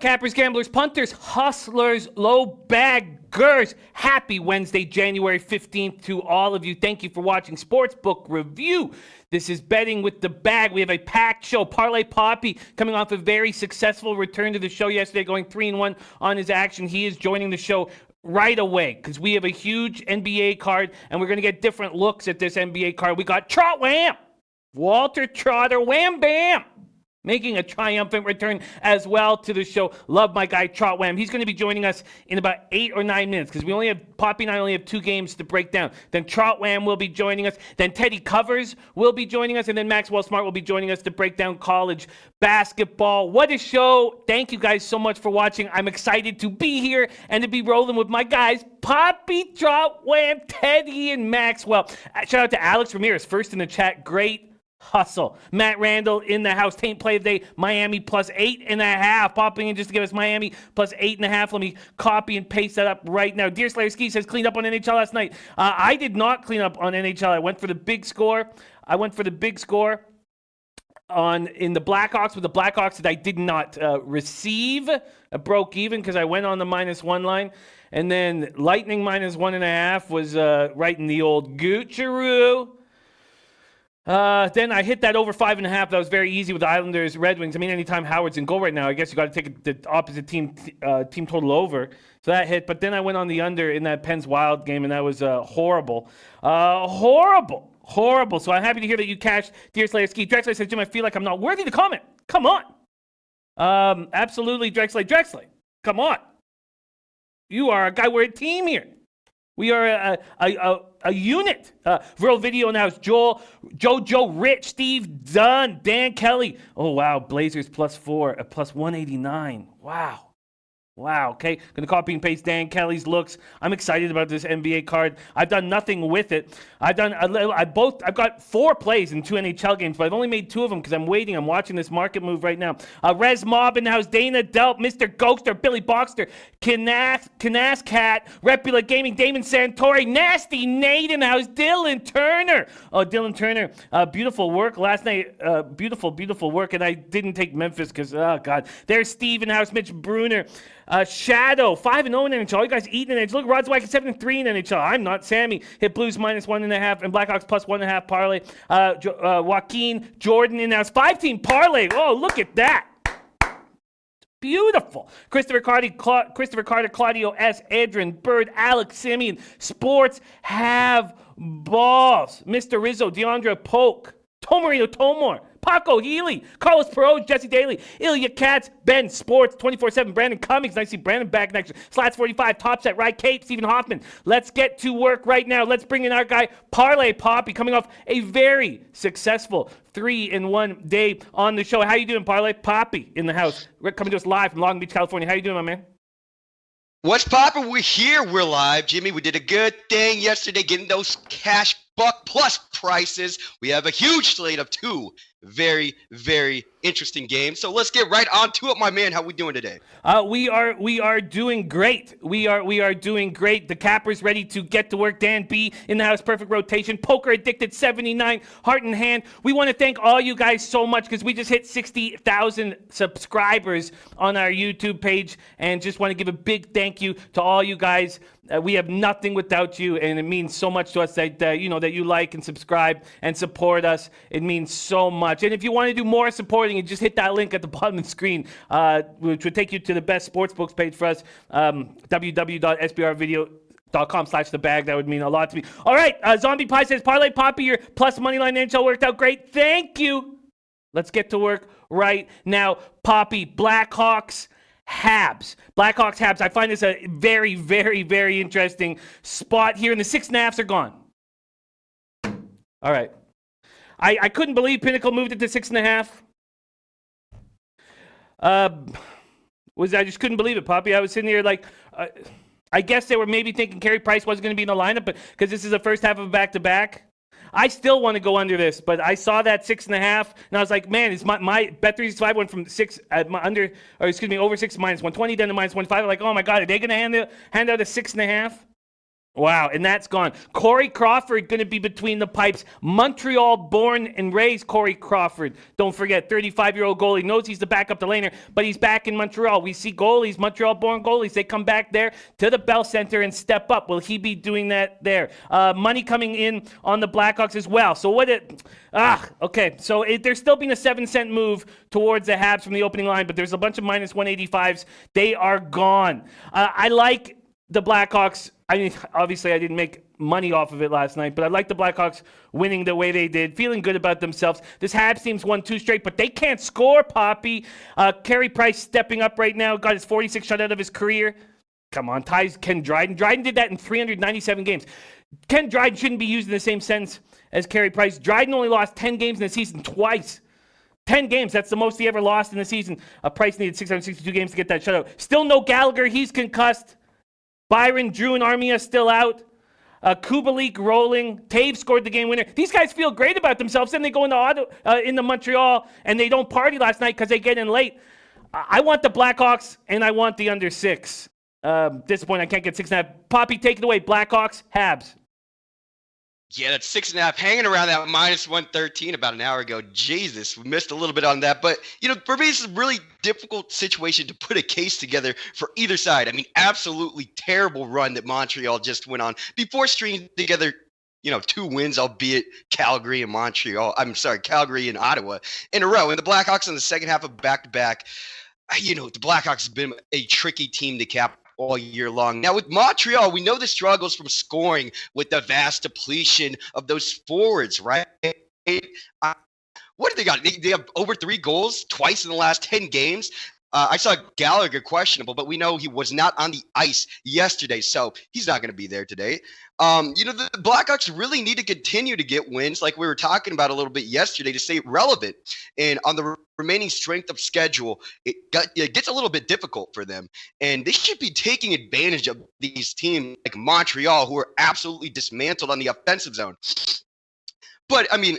Cappers, gamblers, punters, hustlers, low baggers. Happy Wednesday, January 15th to all of you. Thank you for watching Sportsbook Review. This is Betting with the Bag. We have a packed show. Parlay Poppy coming off a very successful return to the show yesterday, going 3-1 on his action. He is joining the show right away because we have a huge NBA card, and we're going to get different looks at this NBA card. We got Trot Wham! Walter Trotter Wham Bam! Making a triumphant return as well to the show. Love my guy, Trot Wham. He's going to be joining us in about 8 or 9 minutes because Poppy and I only have 2 games to break down. Then Trot Wham will be joining us. Then Teddy Covers will be joining us. And then Maxwell Smart will be joining us to break down college basketball. What a show. Thank you guys so much for watching. I'm excited to be here and to be rolling with my guys, Poppy, Trot Wham, Teddy, and Maxwell. Shout out to Alex Ramirez, first in the chat. Great hustle. Matt Randall in the house. Taint play of the day. Miami plus 8.5. Popping in just to give us Miami plus 8.5. Let me copy and paste that up right now. Deer Slayer Ski says cleaned up on NHL last night. I did not clean up on NHL. I went for the big score. In the Blackhawks with the Blackhawks that I did not receive. I broke even because I went on the -1 line. And then Lightning -1.5 was right in the old Goocheroo. Then I hit that over 5.5. That was very easy with the Islanders, Red Wings. I mean, anytime Howard's in goal right now, I guess you got to take the opposite team total over. So that hit. But then I went on the under in that Pens Wild game, and that was horrible. Horrible. So I'm happy to hear that you cashed Deer Slayer Ski. Drexler says, Jim, I feel like I'm not worthy to comment. Come on. Absolutely, Drexler. Come on. You are a guy. We're a team here. We are a unit. Real video now is Joe, Rich, Steve Dunn, Dan Kelly. Oh, wow. Blazers +4, plus 189. Wow, okay. Going to copy and paste Dan Kelly's looks. I'm excited about this NBA card. I've done nothing with it. I've got 4 plays in 2 NHL games, but I've only made 2 of them because I'm waiting. I'm watching this market move right now. Res Mob in the house. Dana Delp, Mr. Ghoster, Billy Boxster, Canas Cat, Repula Gaming, Damon Santori, Nasty Nate in the house, Dylan Turner. Oh, Dylan Turner. Beautiful work last night. Beautiful work. And I didn't take Memphis because, oh, God. There's Steve in the house, Mitch Bruner. Shadow, 5-0 in NHL. You guys eating in NHL. Look, Rod's White 7-3 in NHL. I'm not. Sammy hit Blues -1.5 and Blackhawks plus 1.5 parlay. Joaquin Jordan in house 5-team parlay. Oh, look at that. Beautiful. Christopher Carter, Claudio S. Edrin, Bird, Alex Simeon. Sports have balls. Mr. Rizzo, Deandra Polk, Tomarino Tomor, Paco Healy, Carlos Perot, Jesse Daly, Ilya Katz, Ben Sports, 24/7, Brandon Cummings. Nice to see Brandon back next. Slats 45, Top Set, Rye Cape, Stephen Hoffman. Let's get to work right now. Let's bring in our guy, Parlay Poppy, coming off a very successful 3-in-1 day on the show. How you doing, Parlay Poppy in the house? We're coming to us live from Long Beach, California. How you doing, my man? What's poppin'? We're here. We're live, Jimmy. We did a good thing yesterday getting those cash buck plus prices. We have a huge slate of 2 very, very interesting games. So let's get right on to it, my man. How we doing today? We are doing great. We are doing great. The Cappers ready to get to work. Dan B in the house, perfect rotation. Poker Addicted 79, heart in hand. We want to thank all you guys so much because we just hit 60,000 subscribers on our YouTube page, and just want to give a big thank you to all you guys. We have nothing without you, and it means so much to us that that you like and subscribe and support us. It means so much. And if you want to do more supporting, you just hit that link at the bottom of the screen, which would take you to the best sportsbooks page for us, www.sbrvideo.com/thebag. That would mean a lot to me. All right, Zombie Pie says, Parlay Poppy, your plus moneyline NHL worked out great. Thank you. Let's get to work right now. Poppy, Blackhawks, Habs. Blackhawks, Habs. I find this a very, very, very interesting spot here, and the 6.5s are gone. All right. I couldn't believe Pinnacle moved it to 6.5. I just couldn't believe it, Poppy. I was sitting here like, I guess they were maybe thinking Carey Price wasn't going to be in the lineup, but because this is the first half of a back-to-back. I still want to go under this, but I saw that 6.5, and I was like, man, it's my Bet365 went from over 6 -120 down to -125. I'm like, oh my God, are they going to hand out a 6.5? Wow, and that's gone. Corey Crawford going to be between the pipes. Montreal born and raised Corey Crawford. Don't forget, 35-year-old goalie, knows he's the backup to Laner, but he's back in Montreal. We see goalies, Montreal born goalies, they come back there to the Bell Center and step up. Will he be doing that there? Money coming in on the Blackhawks as well. So okay. So there's still been a 7-cent move towards the Habs from the opening line, but there's a bunch of minus 185s. They are gone. I like the Blackhawks. I mean, obviously, I didn't make money off of it last night, but I like the Blackhawks winning the way they did, feeling good about themselves. This Habs team's won 2 straight, but they can't score, Poppy. Carey Price stepping up right now, got his 46th shutout of his career. Come on, ties Ken Dryden. Dryden did that in 397 games. Ken Dryden shouldn't be used in the same sentence as Carey Price. Dryden only lost 10 games in the season twice. 10 games, that's the most he ever lost in the season. Price needed 662 games to get that shutout. Still no Gallagher, he's concussed. Byron, Drew, and Armia still out. Kubalik rolling. Taves scored the game winner. These guys feel great about themselves. Then they go into Montreal, and they don't party last night because they get in late. I want the Blackhawks, and I want the under 6. Disappointed I can't get 6.5. Poppy, take it away. Blackhawks, Habs. Yeah, that's 6.5, hanging around that minus 113 about an hour ago. Jesus, we missed a little bit on that. But, for me, it's a really difficult situation to put a case together for either side. I mean, absolutely terrible run that Montreal just went on before stringing together, 2 wins, albeit Calgary and Ottawa in a row. And the Blackhawks in the second half of back-to-back, the Blackhawks have been a tricky team to cap all year long. Now with Montreal, we know the struggles from scoring with the vast depletion of those forwards, right? What do they got? They have over 3 goals twice in the last 10 games. I saw Gallagher questionable, but we know he was not on the ice yesterday, so he's not going to be there today. The Blackhawks really need to continue to get wins, like we were talking about a little bit yesterday, to stay relevant. And on the remaining strength of schedule, it gets a little bit difficult for them. And they should be taking advantage of these teams like Montreal, who are absolutely dismantled on the offensive zone. But, I mean,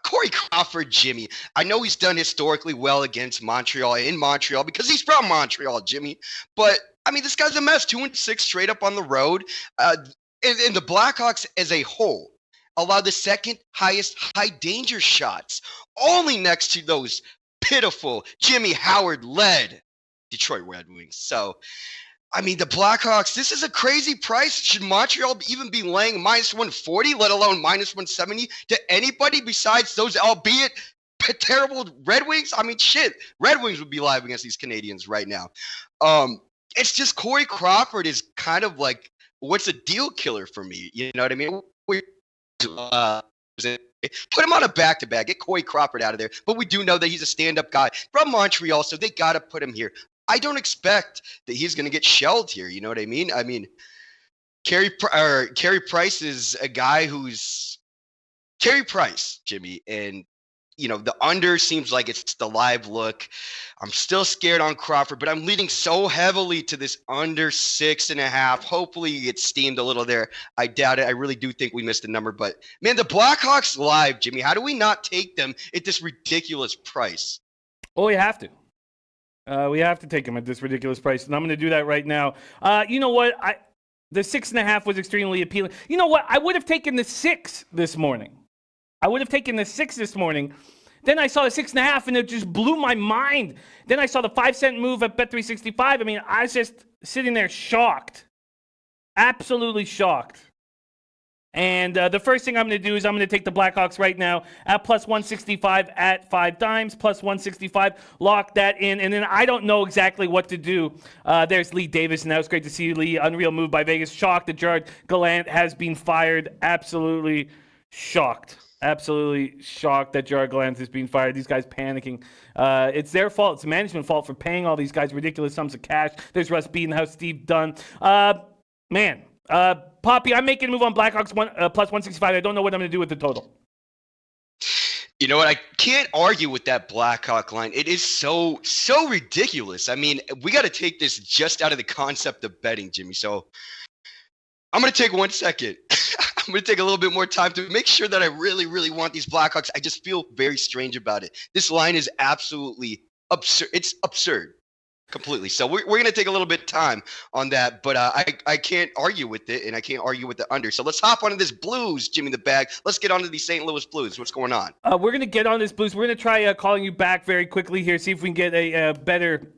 Corey Crawford, Jimmy, I know he's done historically well against Montreal in Montreal because he's from Montreal, Jimmy. But, I mean, this guy's a mess, 2-6 straight up on the road. And the Blackhawks as a whole allow the second highest high danger shots, only next to those pitiful Jimmy Howard-led Detroit Red Wings. So, I mean, the Blackhawks, this is a crazy price. Should Montreal even be laying minus 140, let alone minus 170 to anybody besides those, albeit terrible Red Wings? I mean, shit, Red Wings would be live against these Canadiens right now. It's just Corey Crawford is kind of like, what's a deal killer for me? You know what I mean? Put him on a back-to-back. Get Corey Crawford out of there. But we do know that he's a stand-up guy from Montreal, so they got to put him here. I don't expect that he's going to get shelled here. You know what I mean? I mean, Carey Price is a guy who's Carey Price, Jimmy, and the under seems like it's the live look. I'm still scared on Crawford, but I'm leaning so heavily to this under 6.5. Hopefully he gets steamed a little there. I doubt it. I really do think we missed the number, but man, the Blackhawks live, Jimmy, how do we not take them at this ridiculous price? Oh, you have to. We have to take him at this ridiculous price, and I'm going to do that right now. You know what? The 6.5 was extremely appealing. You know what? I would have taken the 6 this morning. Then I saw the 6.5, and it just blew my mind. Then I saw the 5-cent move at Bet365. I mean, I was just sitting there shocked, absolutely shocked. And the first thing I'm going to do is I'm going to take the Blackhawks right now at plus 165 at 5 times, plus 165. Lock that in. And then I don't know exactly what to do. There's Lee Davis, and that was great to see you, Lee. Unreal move by Vegas. Shocked that Gerard Gallant has been fired. Absolutely shocked. Absolutely shocked that Gerard Gallant is being fired. These guys panicking. It's their fault. It's the management fault for paying all these guys ridiculous sums of cash. There's Russ B in the house. Steve Dunn. Poppy, I'm making a move on Blackhawks plus 165. I don't know what I'm going to do with the total. You know what? I can't argue with that Blackhawk line. It is so ridiculous. I mean, we got to take this just out of the concept of betting, Jimmy. So I'm going to take 1 second. I'm going to take a little bit more time to make sure that I really, really want these Blackhawks. I just feel very strange about it. This line is absolutely absurd. It's absurd. Completely. So we're going to take a little bit of time on that, but I can't argue with it, and I can't argue with the under. So let's hop onto this Blues, Jimmy the Bag. Let's get onto the St. Louis Blues. What's going on? We're going to get on this Blues. We're going to try calling you back very quickly here, see if we can get a better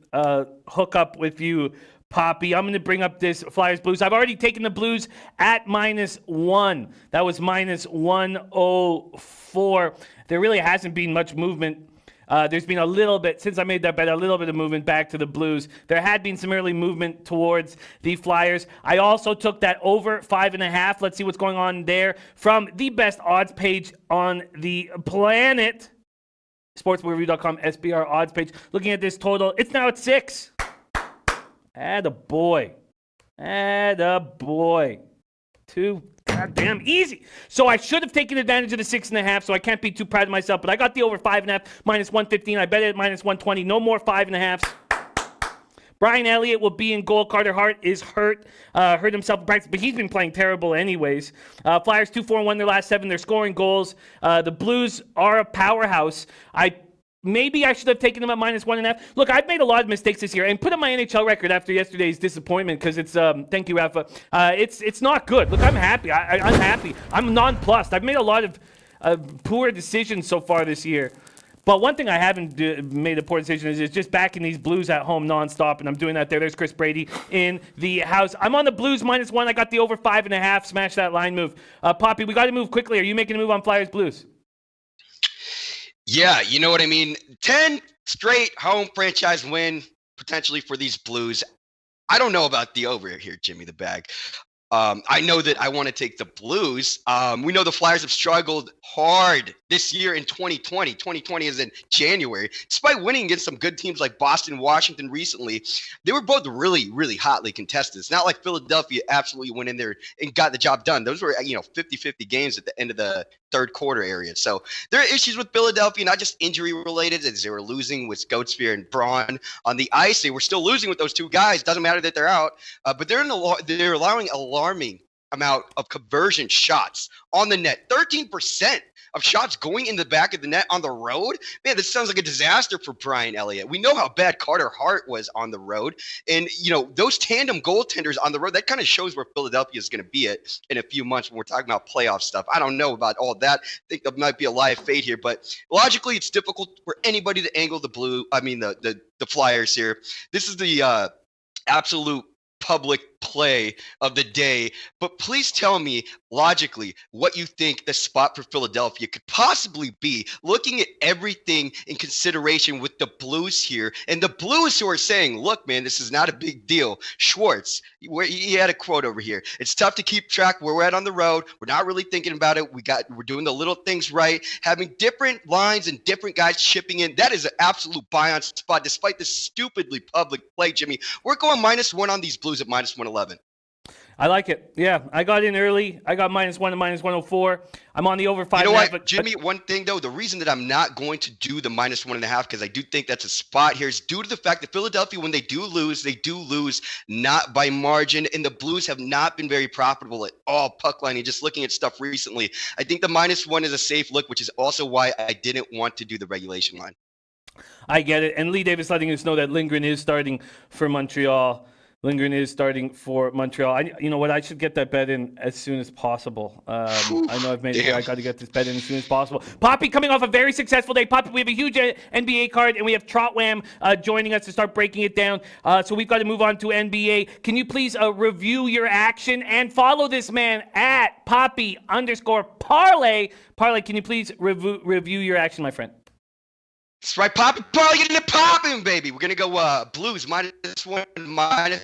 hookup with you, Poppy. I'm going to bring up this Flyers Blues. I've already taken the Blues at -1. That was -104. There really hasn't been much movement. There's been a little bit, since I made that bet, a little bit of movement back to the Blues. There had been some early movement towards the Flyers. I also took that over 5.5. Let's see what's going on there from the best odds page on the planet, sportsbookreview.com SBR odds page. Looking at this total, it's now at 6. Attaboy. Too goddamn easy. So I should have taken advantage of the 6.5, so I can't be too proud of myself, but I got the over 5.5, -115. I bet it at -120. No more 5.5s. Brian Elliott will be in goal. Carter Hart is hurt himself in practice, but he's been playing terrible anyways. Flyers 2-4-1 their last 7. They're scoring goals. The Blues are a powerhouse. Maybe I should have taken them at -1.5. Look, I've made a lot of mistakes this year and put on my NHL record after yesterday's disappointment because it's, thank you, Rafa. It's not good. Look, I'm happy. I'm happy. I'm nonplussed. I've made a lot of poor decisions so far this year. But one thing I haven't made a poor decision is just backing these Blues at home nonstop, and I'm doing that there. There's Chris Brady in the house. I'm on the Blues -1. I got the over 5.5. Smash that line move. Poppy, we got to move quickly. Are you making a move on Flyers Blues? Yeah, you know what I mean? 10 straight home franchise win potentially for these Blues. I don't know about the over here, Jimmy the Bag. I know that I want to take the Blues. We know the Flyers have struggled hard this year in 2020. 2020 is in January. Despite winning against some good teams like Boston, Washington recently, they were both really, really hotly contested. It's not like Philadelphia absolutely went in there and got the job done. Those were, 50-50 games at the end of the third quarter area. So there are issues with Philadelphia, not just injury related, as they were losing with Goatsphere and Braun on the ice. They were still losing with those two guys. Doesn't matter that they're out, but they're allowing alarming amount of conversion shots on the net. 13% of shots going in the back of the net on the road. Man, this sounds like a disaster for Brian Elliott. We know how bad Carter Hart was on the road. And, those tandem goaltenders on the road, that kind of shows where Philadelphia is going to be at in a few months when we're talking about playoff stuff. I don't know about all that. I think there might be a live fade here, but logically it's difficult for anybody to angle the Flyers here. This is the absolute public play of the day, but please tell me logically what you think the spot for Philadelphia could possibly be, looking at everything in consideration with the Blues here, and the Blues who are saying, look, man, this is not a big deal. Schwartz, he had a quote over here. It's tough to keep track where we're at on the road. We're not really thinking about it. We're doing the little things right, having different lines and different guys chipping in. That is an absolute buy-on spot, despite this stupidly public play, Jimmy. We're going -1 on these Blues at -111. I like it. Yeah, I got in early. I got -1 to -104. I'm on the over 5.5. You know what, Jimmy, one thing, though, the reason that I'm not going to do the -1.5, because I do think that's a spot here, is due to the fact that Philadelphia, when they do lose not by margin, and the Blues have not been very profitable at all puck lining. Just looking at stuff recently, I think the -1 is a safe look, which is also why I didn't want to do the regulation line. I get it. And Lee Davis letting us know that Lindgren is starting for Montreal. You know what? I should get that bet in as soon as possible. I know I've made it. I got to get this bet in as soon as possible. Poppy coming off a very successful day. Poppy, we have a huge NBA card, and we have Trotwam joining us to start breaking it down. So we've got to move on to NBA. Can you please review your action and follow this man at Poppy_parlay? Parlay, can you please review your action, my friend? That's right, Poppy. Parlay, getting it popping, baby. We're going to go Blues -1, -1.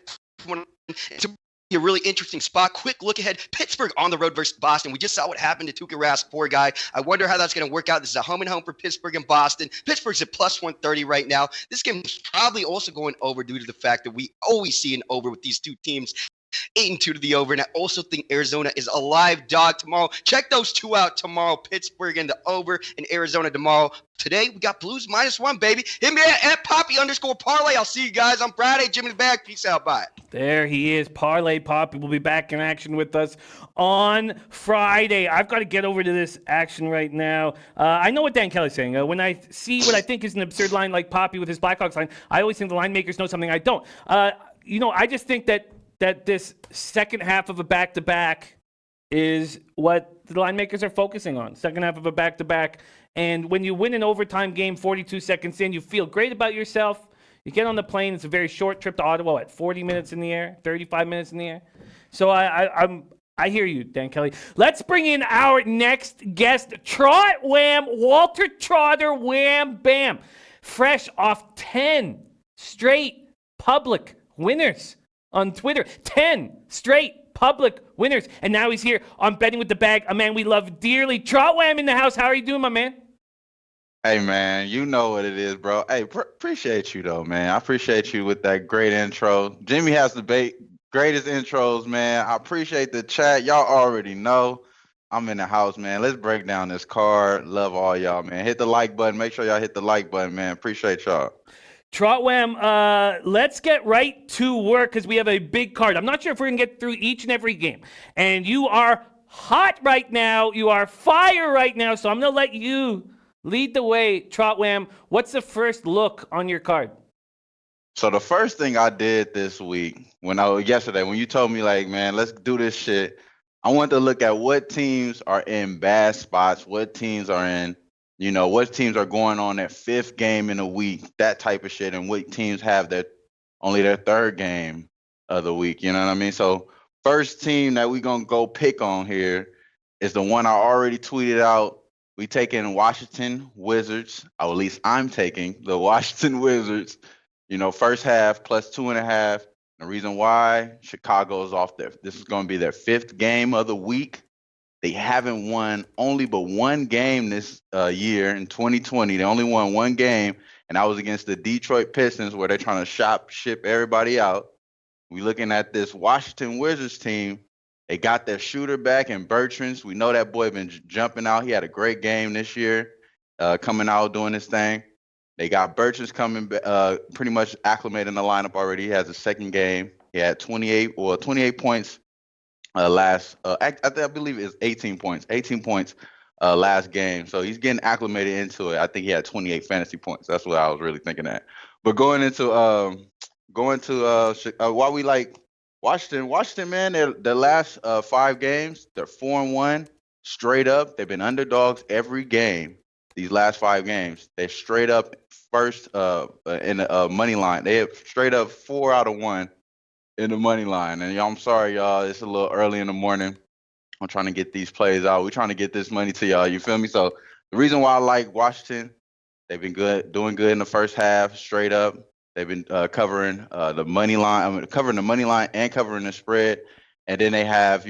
It's a really interesting spot. Quick look ahead. Pittsburgh on the road versus Boston. We just saw what happened to Tuukka Rask, poor guy. I wonder how that's going to work out. This is a home and home for Pittsburgh and Boston. Pittsburgh's at +130 right now. This game is probably also going over due to the fact that we always see an over with these two teams. 8-2 to the over. And I also think Arizona is a live dog tomorrow. Check those two out tomorrow. Pittsburgh and the over, and Arizona tomorrow. Today, we got Blues -1, baby. Hit me at Poppy_parlay. I'll see you guys on Friday. Jimmy the Bag. Peace out. Bye. There he is. Parlay Poppy will be back in action with us on Friday. I've got to get over to this action right now. I know what Dan Kelly's saying. When I see what I think is an absurd line like Poppy with his Blackhawks line, I always think the line makers know something I don't. I just think that this second half of a back-to-back is what the line makers are focusing on. Second half of a back-to-back. And when you win an overtime game 42 seconds in, you feel great about yourself. You get on the plane. It's a very short trip to Ottawa at 40 minutes in the air, 35 minutes in the air. So I hear you, Dan Kelly. Let's bring in our next guest, Trot Wham, Walter Trotter Wham Bam. Fresh off 10 straight public winners on Twitter. 10 straight public winners. And now he's here on Betting with the Bag, a man we love dearly. Trot Wham in the house. How are you doing, my man? Hey, man, you know what it is, bro. Hey, appreciate you, though, man. I appreciate you with that great intro. Jimmy has the greatest intros, man. I appreciate the chat. Y'all already know I'm in the house, man. Let's break down this card. Love all y'all, man. Hit the like button. Make sure y'all hit the like button, man. Appreciate y'all. Trotwam, let's get right to work because we have a big card. I'm not sure if we're going to get through each and every game. And you are hot right now. You are fire right now. So I'm going to let you lead the way. Trotwam, what's the first look on your card? So the first thing I did this week, yesterday, when you told me, like, man, let's do this shit, I wanted to look at what teams are in bad spots, what teams are in, what teams are going on their fifth game in a week, that type of shit, and what teams have only their third game of the week, you know what I mean? So first team that we're going to go pick on here is the one I already tweeted out. We taking Washington Wizards, or at least I'm taking the Washington Wizards, first half plus 2.5. The reason why Chicago is off there. This is going to be their fifth game of the week. They haven't won only but one game this year in 2020. They only won one game, and that was against the Detroit Pistons, where they're trying to ship everybody out. We looking at this Washington Wizards team. They got their shooter back in Bertrands. We know that boy been jumping out. He had a great game this year, coming out doing his thing. They got Bertrands coming, pretty much acclimated in the lineup already. He has a second game. He had 28 points I believe it's 18 points. 18 points last game. So he's getting acclimated into it. I think he had 28 fantasy points. That's what I was really thinking at. But going into why we like Washington, man, their last 5 games, they're 4-1 straight up. They've been underdogs every game. These last 5 games, they're straight up first in the money line. They have straight up 4 out of 1 in the money line. And I'm sorry, y'all. It's a little early in the morning. I'm trying to get these plays out. We're trying to get this money to y'all. You feel me? So the reason why I like Washington, they've been doing good in the first half, straight up. They've been covering the money line. Covering the money line and covering the spread. And then they have,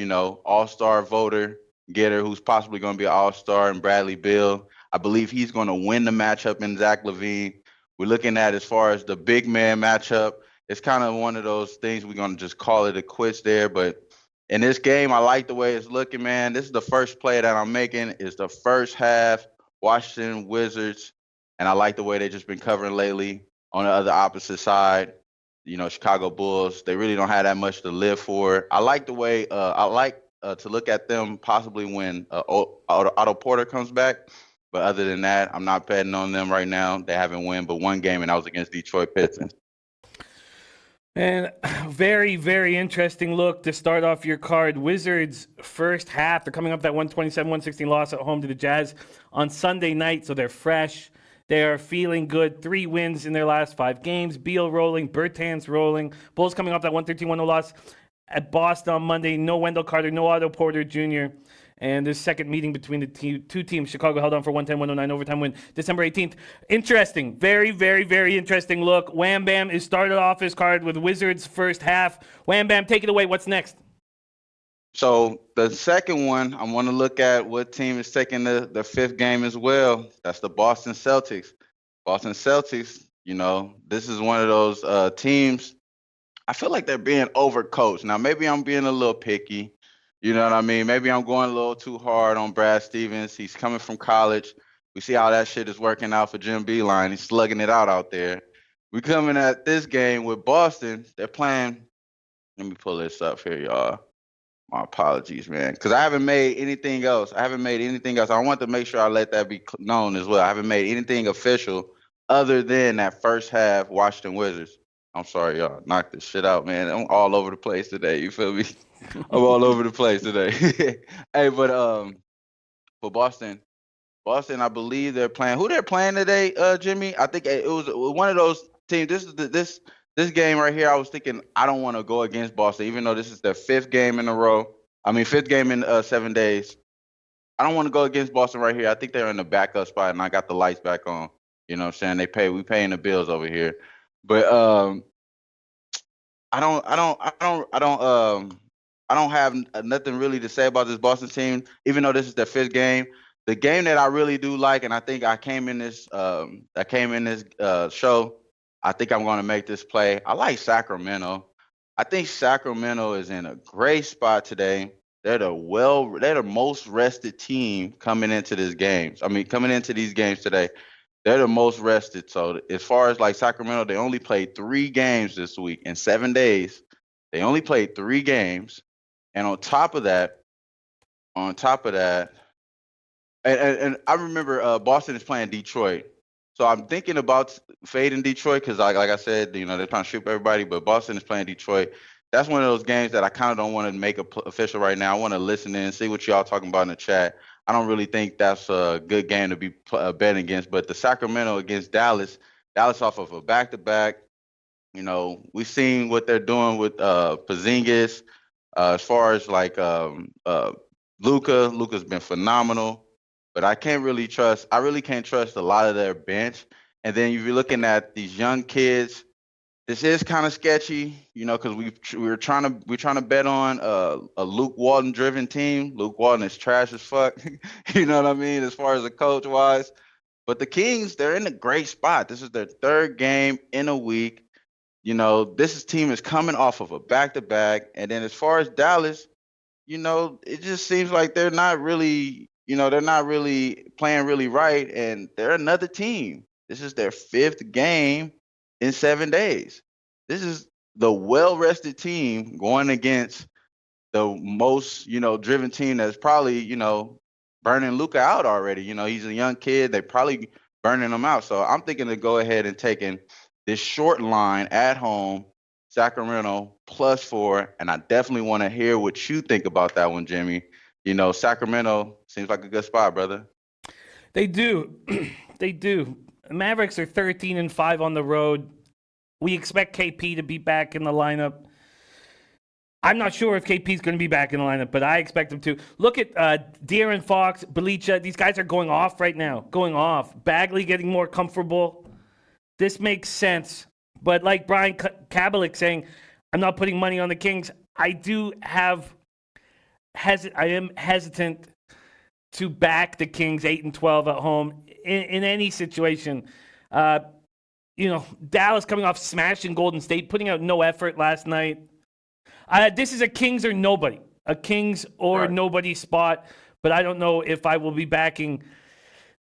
all-star voter getter who's possibly going to be an all-star, and Bradley Beal. I believe he's going to win the matchup in Zach LaVine. We're looking at, as far as the big man matchup, it's kind of one of those things we're going to just call it a quits there. But in this game, I like the way it's looking, man. This is the first play that I'm making. It's the first half, Washington Wizards, and I like the way they've just been covering lately. On the other opposite side, Chicago Bulls, they really don't have that much to live for. I like the way to look at them possibly when Otto Porter comes back. But other than that, I'm not betting on them right now. They haven't won but one game, and that was against Detroit Pistons. And very, very interesting look to start off your card. Wizards first half. They're coming up that 127-116 loss at home to the Jazz on Sunday night, so they're fresh. They are feeling good. 3 wins in their last 5 games. Beal rolling, Bertans rolling. Bulls coming off that 113-1-0 loss at Boston on Monday. No Wendell Carter, no Otto Porter Jr., and this second meeting between the two teams, Chicago held on for 110-109 overtime win December 18th. Interesting. Very, very, very interesting look. Wham Bam is started off his card with Wizards first half. Wham Bam, take it away. What's next? So the second one, I want to look at what team is taking the fifth game as well. That's the Boston Celtics. Boston Celtics, this is one of those teams. I feel like they're being overcoached. Now, maybe I'm being a little picky. You know what I mean? Maybe I'm going a little too hard on Brad Stevens. He's coming from college. We see how that shit is working out for Jim Beeline. He's slugging it out there. We coming at this game with Boston. They're playing. Let me pull this up here, y'all. My apologies, man, because I haven't made anything else. I want to make sure I let that be known as well. I haven't made anything official other than that first half Washington Wizards. I'm sorry, y'all. Knock this shit out, man. I'm all over the place today. You feel me? I'm all over the place today. Hey, but for Boston, I believe they're playing. Who they're playing today, Jimmy? I think it was one of those teams. This game right here. I was thinking I don't want to go against Boston, even though this is their fifth game in a row. I mean, fifth game in 7 days. I don't want to go against Boston right here. I think they're in the backup spot, and I got the lights back on. You know what I'm saying? We paying the bills over here, but I don't have nothing really to say about this Boston team, even though this is their fifth game. The game that I really do like, and I think I came in this show. I think I'm going to make this play. I like Sacramento. I think Sacramento is in a great spot today. They're the most rested team coming into these games today. They're the most rested. So as far as like Sacramento, they only played 3 games this week in 7 days. They only played 3 games. And on top of that, and I remember Boston is playing Detroit. So I'm thinking about fading Detroit because, like I said, you know, they're trying to shoot everybody, but Boston is playing Detroit. That's one of those games that I kind of don't want to make official right now. I want to listen in, see what y'all talking about in the chat. I don't really think that's a good game to be betting against, but the Sacramento against Dallas off of a back-to-back, you know, we've seen what they're doing with Porzingis. As far as like Luka's been phenomenal, but I really can't trust a lot of their bench. And then if you're looking at these young kids, this is kind of sketchy, you know, because we're trying to bet on a Luke Walton driven team. Luke Walton is trash as fuck, you know what I mean, as far as a coach wise. But the Kings, they're in a great spot. This is their 3rd game in a week. You know, this team is coming off of a back-to-back. And then as far as Dallas, you know, it just seems like they're not really playing really right. And they're another team. This is their 5th game in 7 days. This is the well-rested team going against the most, you know, driven team that's probably, you know, burning Luka out already. You know, he's a young kid. They probably burning him out. So I'm thinking to go ahead and taking this short line at home, Sacramento +4, and I definitely want to hear what you think about that one, Jimmy. You know, Sacramento seems like a good spot, brother. They do. They do. Mavericks are 13-5 on the road. We expect KP to be back in the lineup. I'm not sure if KP's going to be back in the lineup, but I expect him to. Look at De'Aaron Fox, Belicha. These guys are going off right now. Going off. Bagley getting more comfortable. This makes sense. But like Brian Kabalik saying, I'm not putting money on the Kings. I am hesitant to back the Kings 8-12 at home in any situation. You know, Dallas coming off smashing Golden State, putting out no effort last night. This is a Kings or nobody. A Kings or nobody spot. But I don't know if I will be backing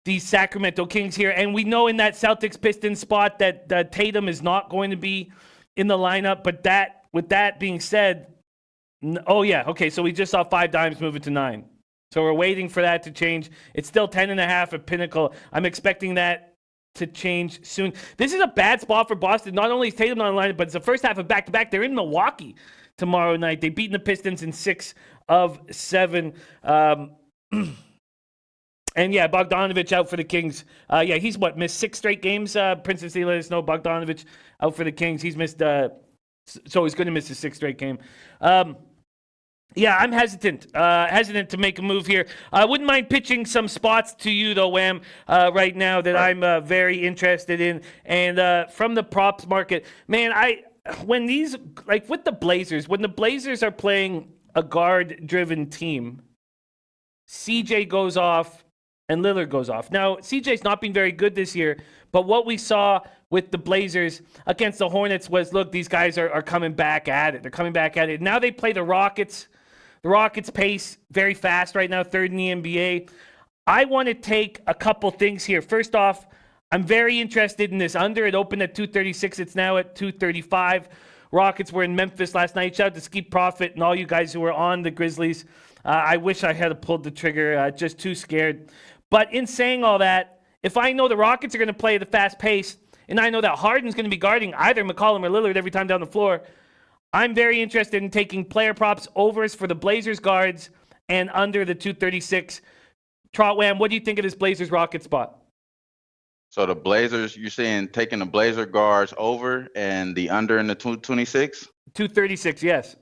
the Sacramento Kings here. And we know in that Celtics-Pistons spot that Tatum is not going to be in the lineup. But with that being said, oh, yeah. Okay, so we just saw 5 dimes move it to 9. So we're waiting for that to change. It's still 10.5 at Pinnacle. I'm expecting that to change soon. This is a bad spot for Boston. Not only is Tatum not in the lineup, but it's the first half of back-to-back. They're in Milwaukee tomorrow night. They've beaten the Pistons in 6 of 7. And yeah, Bogdanovich out for the Kings. Yeah, he's missed 6 straight games. Princess Lee let us know Bogdanovich out for the Kings. He's missed, so he's going to miss his 6th straight game. Yeah, I'm hesitant to make a move here. I wouldn't mind pitching some spots to you, though, Wham, right now that I'm very interested in. And from the props market, man, when the Blazers are playing a guard-driven team, CJ goes off, and Lillard goes off. Now, CJ's not been very good this year, but what we saw with the Blazers against the Hornets was, look, these guys are coming back at it. They're coming back at it. Now they play the Rockets. The Rockets pace very fast right now, third in the NBA. I want to take a couple things here. First off, I'm very interested in this under. It opened at 236. It's now at 235. Rockets were in Memphis last night. Shout out to Ski Profit and all you guys who were on the Grizzlies. I wish I had pulled the trigger. Just too scared. But in saying all that, if I know the Rockets are going to play at a fast pace, and I know that Harden's going to be guarding either McCollum or Lillard every time down the floor, I'm very interested in taking player props overs for the Blazers guards and under the 236. Trotwam, what do you think of this Blazers-Rockets spot? So the Blazers, you're saying taking the Blazer guards over and the under in the 226? 236, yes.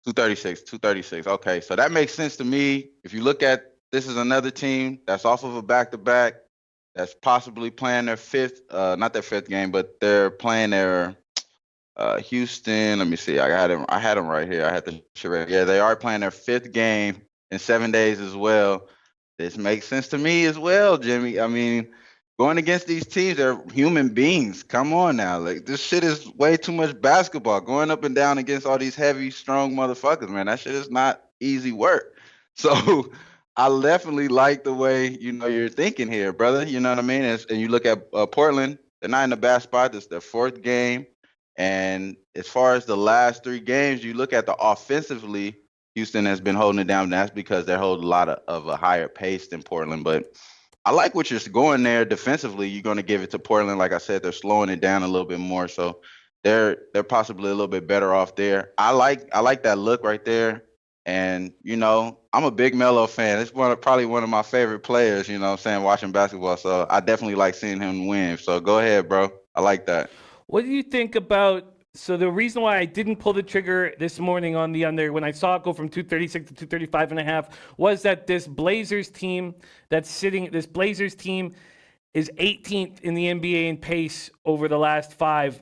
236. Okay, so that makes sense to me. If you look at, this is another team that's off of a back-to-back, that's possibly playing their not their fifth game, but they're playing their Houston. Let me see. I had them right here. I had the shit right. Yeah, they are playing their fifth game in 7 days as well. This makes sense to me as well, Jimmy. I mean, going against these teams, they're human beings. Come on now. Like, this shit is way too much basketball. Going up and down against all these heavy, strong motherfuckers, man, that shit is not easy work. So I definitely like the way, you're thinking here, brother. You know what I mean? And you look at Portland, they're not in a bad spot. This is their fourth game. And as far as the last 3 games, you look at the offensively, Houston has been holding it down. That's because they're holding a lot of a higher pace than Portland. But I like what you're going there defensively. You're going to give it to Portland. Like I said, they're slowing it down a little bit more. So they're possibly a little bit better off there. I like that look right there. And, I'm a big Melo fan. It's probably one of my favorite players, watching basketball. So I definitely like seeing him win. So go ahead, bro. I like that. What do you think about, so the reason why I didn't pull the trigger this morning on the under when I saw it go from 236 to 235.5 was that this Blazers team is 18th in the NBA in pace over the last 5.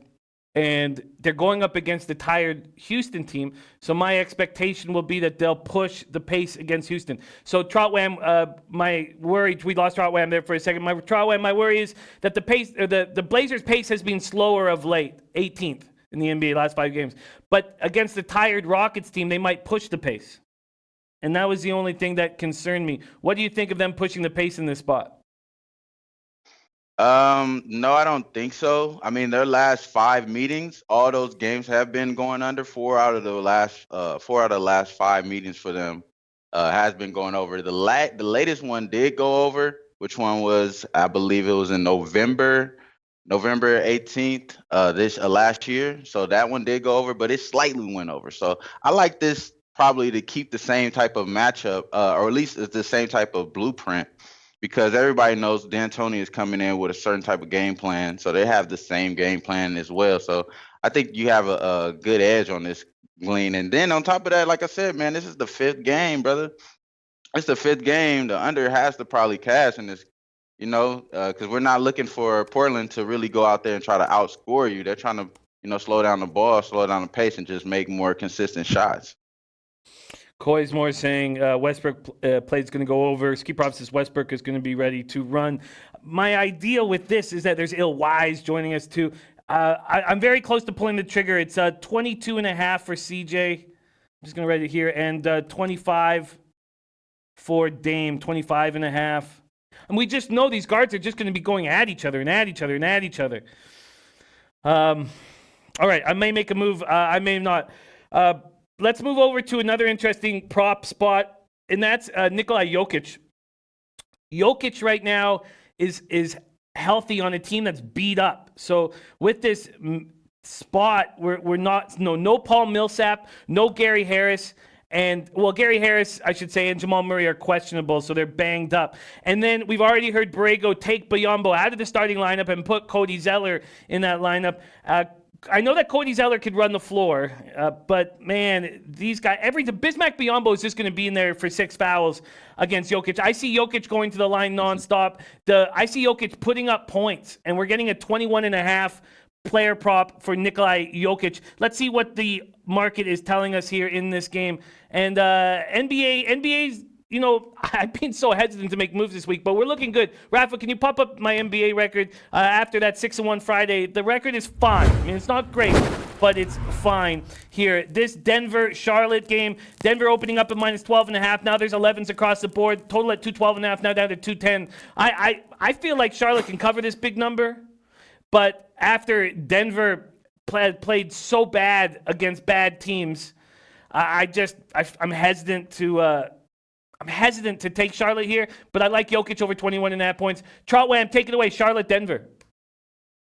And they're going up against the tired Houston team. So my expectation will be that they'll push the pace against Houston. So Trotwam, my worry, we lost Trotwam there for a second. My worry is that the Blazers' pace has been slower of late, 18th in the NBA last 5 games. But against the tired Rockets team, they might push the pace. And that was the only thing that concerned me. What do you think of them pushing the pace in this spot? No, I don't think so. I mean, their last 5 meetings, all those games have been going under. 4 out of the last 5 meetings for them has been going over. The latest one did go over. Which one was? I believe it was in November 18th last year. So that one did go over, but it slightly went over. So I like this probably to keep the same type of matchup, or at least it's the same type of blueprint. Because everybody knows D'Antoni is coming in with a certain type of game plan. So they have the same game plan as well. So I think you have a good edge on this, Glean. And then on top of that, like I said, man, this is the 5th game, brother. It's the 5th game. The under has to probably cash in this, because we're not looking for Portland to really go out there and try to outscore you. They're trying to, slow down the ball, slow down the pace, and just make more consistent shots. Coysmore saying Westbrook play is going to go over. Ski Prop says Westbrook is going to be ready to run. My ideal with this is that there's Ill Wise joining us too. I'm very close to pulling the trigger. It's 22.5 for CJ. I'm just going to write it here. And 25 for Dame, 25.5. And we just know these guards are just going to be going at each other and at each other and at each other. All right, I may make a move. I may not. Let's move over to another interesting prop spot, and that's Nikola Jokic. Jokic right now is healthy on a team that's beat up. So with this spot, we're not no Paul Millsap, no Gary Harris, and Gary Harris, I should say, and Jamal Murray are questionable, so they're banged up. And then we've already heard Borrego take Biyombo out of the starting lineup and put Cody Zeller in that lineup. I know that Cody Zeller could run the floor, but man, these guys, Bismack Biyombo is just going to be in there for 6 fouls against Jokic. I see Jokic going to the line nonstop. I see Jokic putting up points, and we're getting a 21.5 player prop for Nikolai Jokic. Let's see what the market is telling us here in this game. And NBA's I've been so hesitant to make moves this week, but we're looking good. Rafa, can you pop up my NBA record after that 6-1 Friday? The record is fine. I mean, it's not great, but it's fine here. This Denver-Charlotte game, Denver opening up at -12.5. Now there's 11s across the board. Total at 212.5, now down to 210. I feel like Charlotte can cover this big number, but after Denver played so bad against bad teams, I'm hesitant to take Charlotte here, but I like Jokic over 21.5 points. Trotwam, take it away. Charlotte, Denver.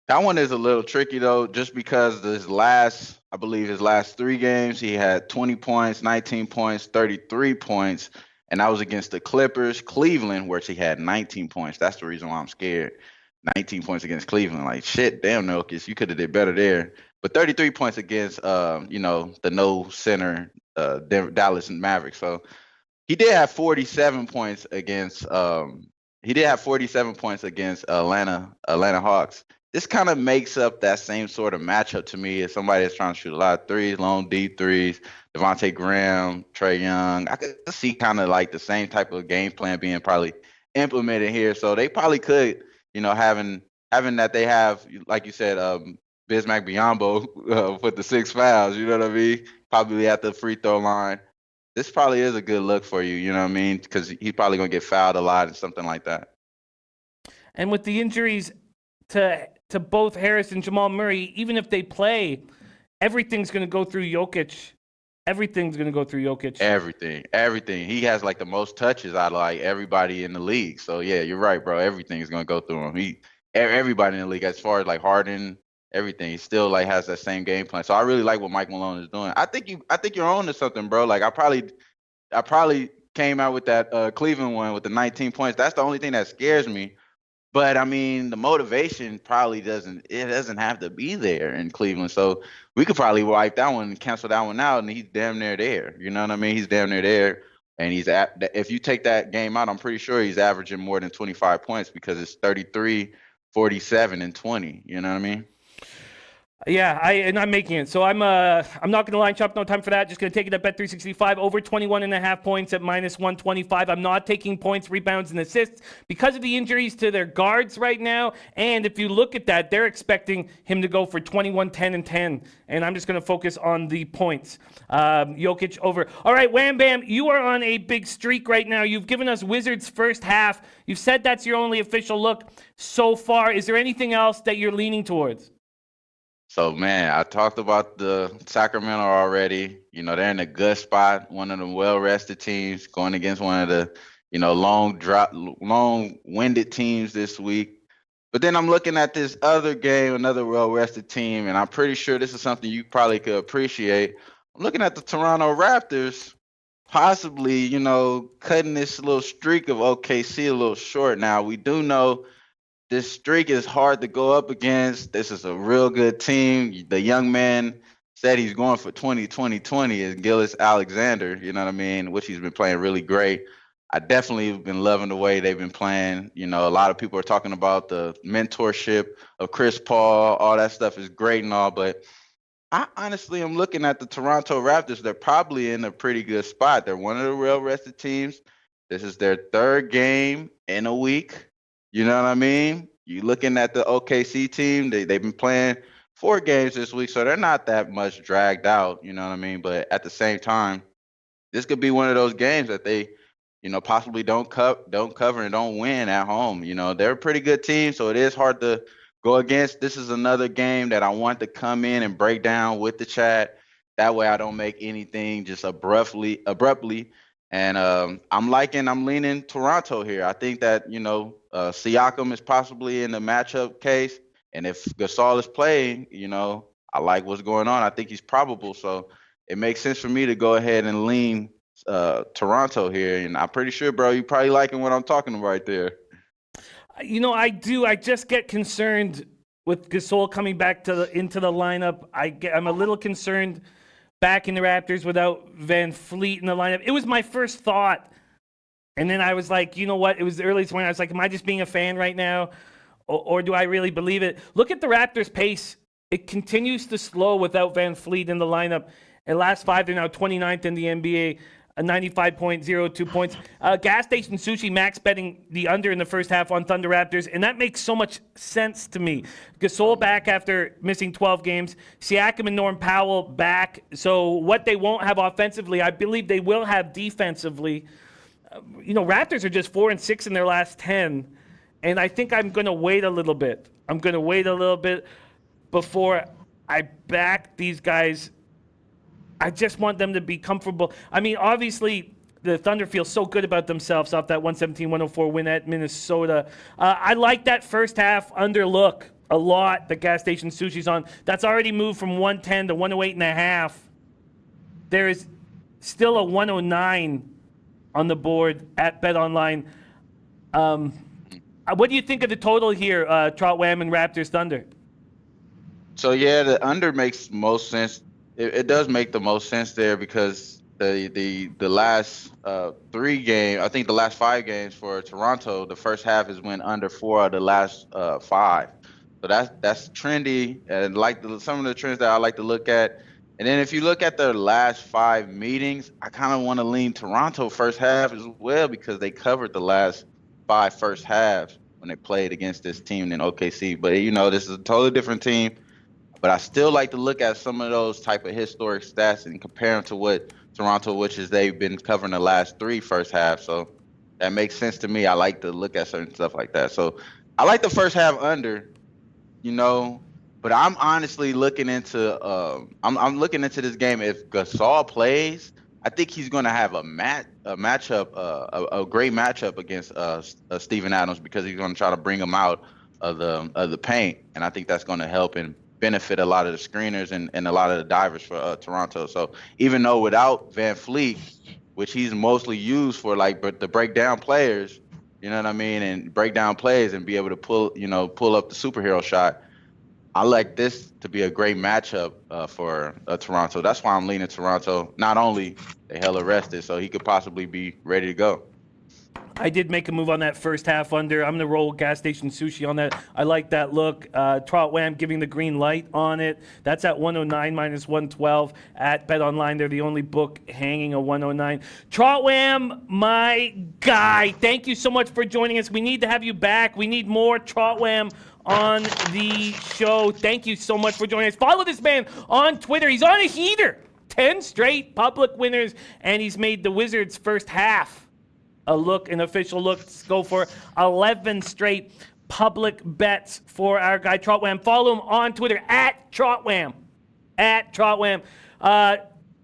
That one is a little tricky though, just because his last 3 games, he had 20 points, 19 points, 33 points, and that was against the Clippers, Cleveland, where he had 19 points. That's the reason why I'm scared. 19 points against Cleveland, like shit, damn Jokic, you could have did better there. But 33 points against, the no center Dallas and Mavericks. So he did have 47 points against. He did have 47 points against Atlanta Hawks. This kind of makes up that same sort of matchup to me as somebody that's trying to shoot a lot of threes, long deep threes. Devontae Graham, Trae Young. I could see kind of like the same type of game plan being probably implemented here. So they probably could, having that they have, like you said, Bismack Biyombo with the 6 fouls. You know what I mean? Probably at the free throw line. This probably is a good look for you. You know what I mean? Because he's probably gonna get fouled a lot and something like that. And with the injuries to both Harris and Jamal Murray, even if they play, everything's going to go through Jokic. Everything's going to go through Jokic. Everything. He has like the most touches out of like everybody in the league. So yeah, you're right, bro. Everything's going to go through him. Everybody in the league, as far as like Harden, everything, he still like has that same game plan. So I really like what Mike Malone is doing. I think you're on to something, bro. Like I probably came out with that Cleveland one with the 19 points. That's the only thing that scares me. But I mean, the motivation probably doesn't have to be there in Cleveland. So we could probably wipe that one and cancel that one out, and he's damn near there. You know what I mean? He's damn near there. And if you take that game out, I'm pretty sure he's averaging more than 25 points because it's 33, 47, and 20. You know what I mean? Yeah, I'm making it. So I'm not going to line chop. No time for that. Just going to take it at Bet365 over 21.5 points at -125. I'm not taking points, rebounds, and assists because of the injuries to their guards right now. And if you look at that, they're expecting him to go for 21, 10, and 10. And I'm just going to focus on the points. Jokic over. All right, Wham Bam, you are on a big streak right now. You've given us Wizards first half. You've said that's your only official look so far. Is there anything else that you're leaning towards? So, man, I talked about the Sacramento already. They're in a good spot, one of the well-rested teams going against one of the, long-winded teams this week. But then I'm looking at this other game, another well-rested team, and I'm pretty sure this is something you probably could appreciate. I'm looking at the Toronto Raptors, possibly, cutting this little streak of OKC a little short now. We do know this streak is hard to go up against. This is a real good team. The young man said he's going for 20-20-20 is Gillis Alexander, you know what I mean, which he's been playing really great. I definitely have been loving the way they've been playing. A lot of people are talking about the mentorship of Chris Paul. All that stuff is great and all, but I honestly am looking at the Toronto Raptors. They're probably in a pretty good spot. They're one of the well-rested teams. This is their 3rd game in a week. You know what I mean? You looking at the OKC team, they've been playing 4 games this week, so they're not that much dragged out, you know what I mean? But at the same time, this could be one of those games that they, possibly don't cover and don't win at home. They're a pretty good team, so it is hard to go against. This is another game that I want to come in and break down with the chat. That way I don't make anything just abruptly. And I'm leaning Toronto here. I think that, Siakam is possibly in the matchup case. And if Gasol is playing, I like what's going on. I think he's probable. So it makes sense for me to go ahead and lean Toronto here. And I'm pretty sure, bro, you're probably liking what I'm talking about right there. I do. I just get concerned with Gasol coming back into the lineup. I'm a little concerned back in the Raptors without Van Fleet in the lineup. It was my first thought. And then I was like, you know what? It was the earliest when I was like, am I just being a fan right now? Or do I really believe it? Look at the Raptors' pace. It continues to slow without Van Fleet in the lineup. In the last 5, they're now 29th in the NBA. a 95.02 points. Gas Station Sushi max betting the under in the first half on Thunder Raptors, and that makes so much sense to me. Gasol back after missing 12 games. Siakam and Norm Powell back. So what they won't have offensively, I believe they will have defensively. Raptors are just 4-6 in their last 10, and I think I'm going to wait a little bit. I'm going to wait a little bit before I back these guys. I just want them to be comfortable. I mean, obviously, the Thunder feel so good about themselves off that 117-104 win at Minnesota. I like that first half under look a lot that Gas Station Sushi's on. That's already moved from 110 to 108.5. There is still a 109 on the board at BetOnline. What do you think of the total here, Trot Wham and Raptors Thunder? So, yeah, the under makes most sense. It does make the most sense there because the last 3 games, I think the last 5 games for Toronto, the first half has went under 4 of the last 5. So that's trendy, and some of the trends that I like to look at. And then if you look at their last 5 meetings, I kind of want to lean Toronto first half as well because they covered the last 5 first halves when they played against this team in OKC. But, this is a totally different team. But I still like to look at some of those type of historic stats and compare them to what Toronto, which is they've been covering the last 3 first halves. So that makes sense to me. I like to look at certain stuff like that. So I like the first half under, but I'm honestly looking into I'm looking into this game. If Gasol plays, I think he's going to have a matchup, a great matchup against Steven Adams because he's going to try to bring him out of the paint, and I think that's going to help him benefit a lot of the screeners and a lot of the divers for Toronto. So even though without Van Fleet, which he's mostly used for the breakdown players, you know what I mean, and break down plays and be able to pull up the superhero shot, I like this to be a great matchup for Toronto. That's why I'm leaning Toronto. Not only they hella rested, so he could possibly be ready to go. I did make a move on that first half under. I'm going to roll Gas Station Sushi on that. I like that look. Trot Wham giving the green light on it. That's at 109 minus 112 at BetOnline. They're the only book hanging a 109. Trot Wham, my guy, thank you so much for joining us. We need to have you back. We need more Trot Wham on the show. Thank you so much for joining us. Follow this man on Twitter. He's on a heater. 10 straight public winners, and he's made the Wizards' first half an official look. Let's go for 11 straight public bets for our guy Trotwham. Follow him on Twitter at Trotwham. At Trotwham.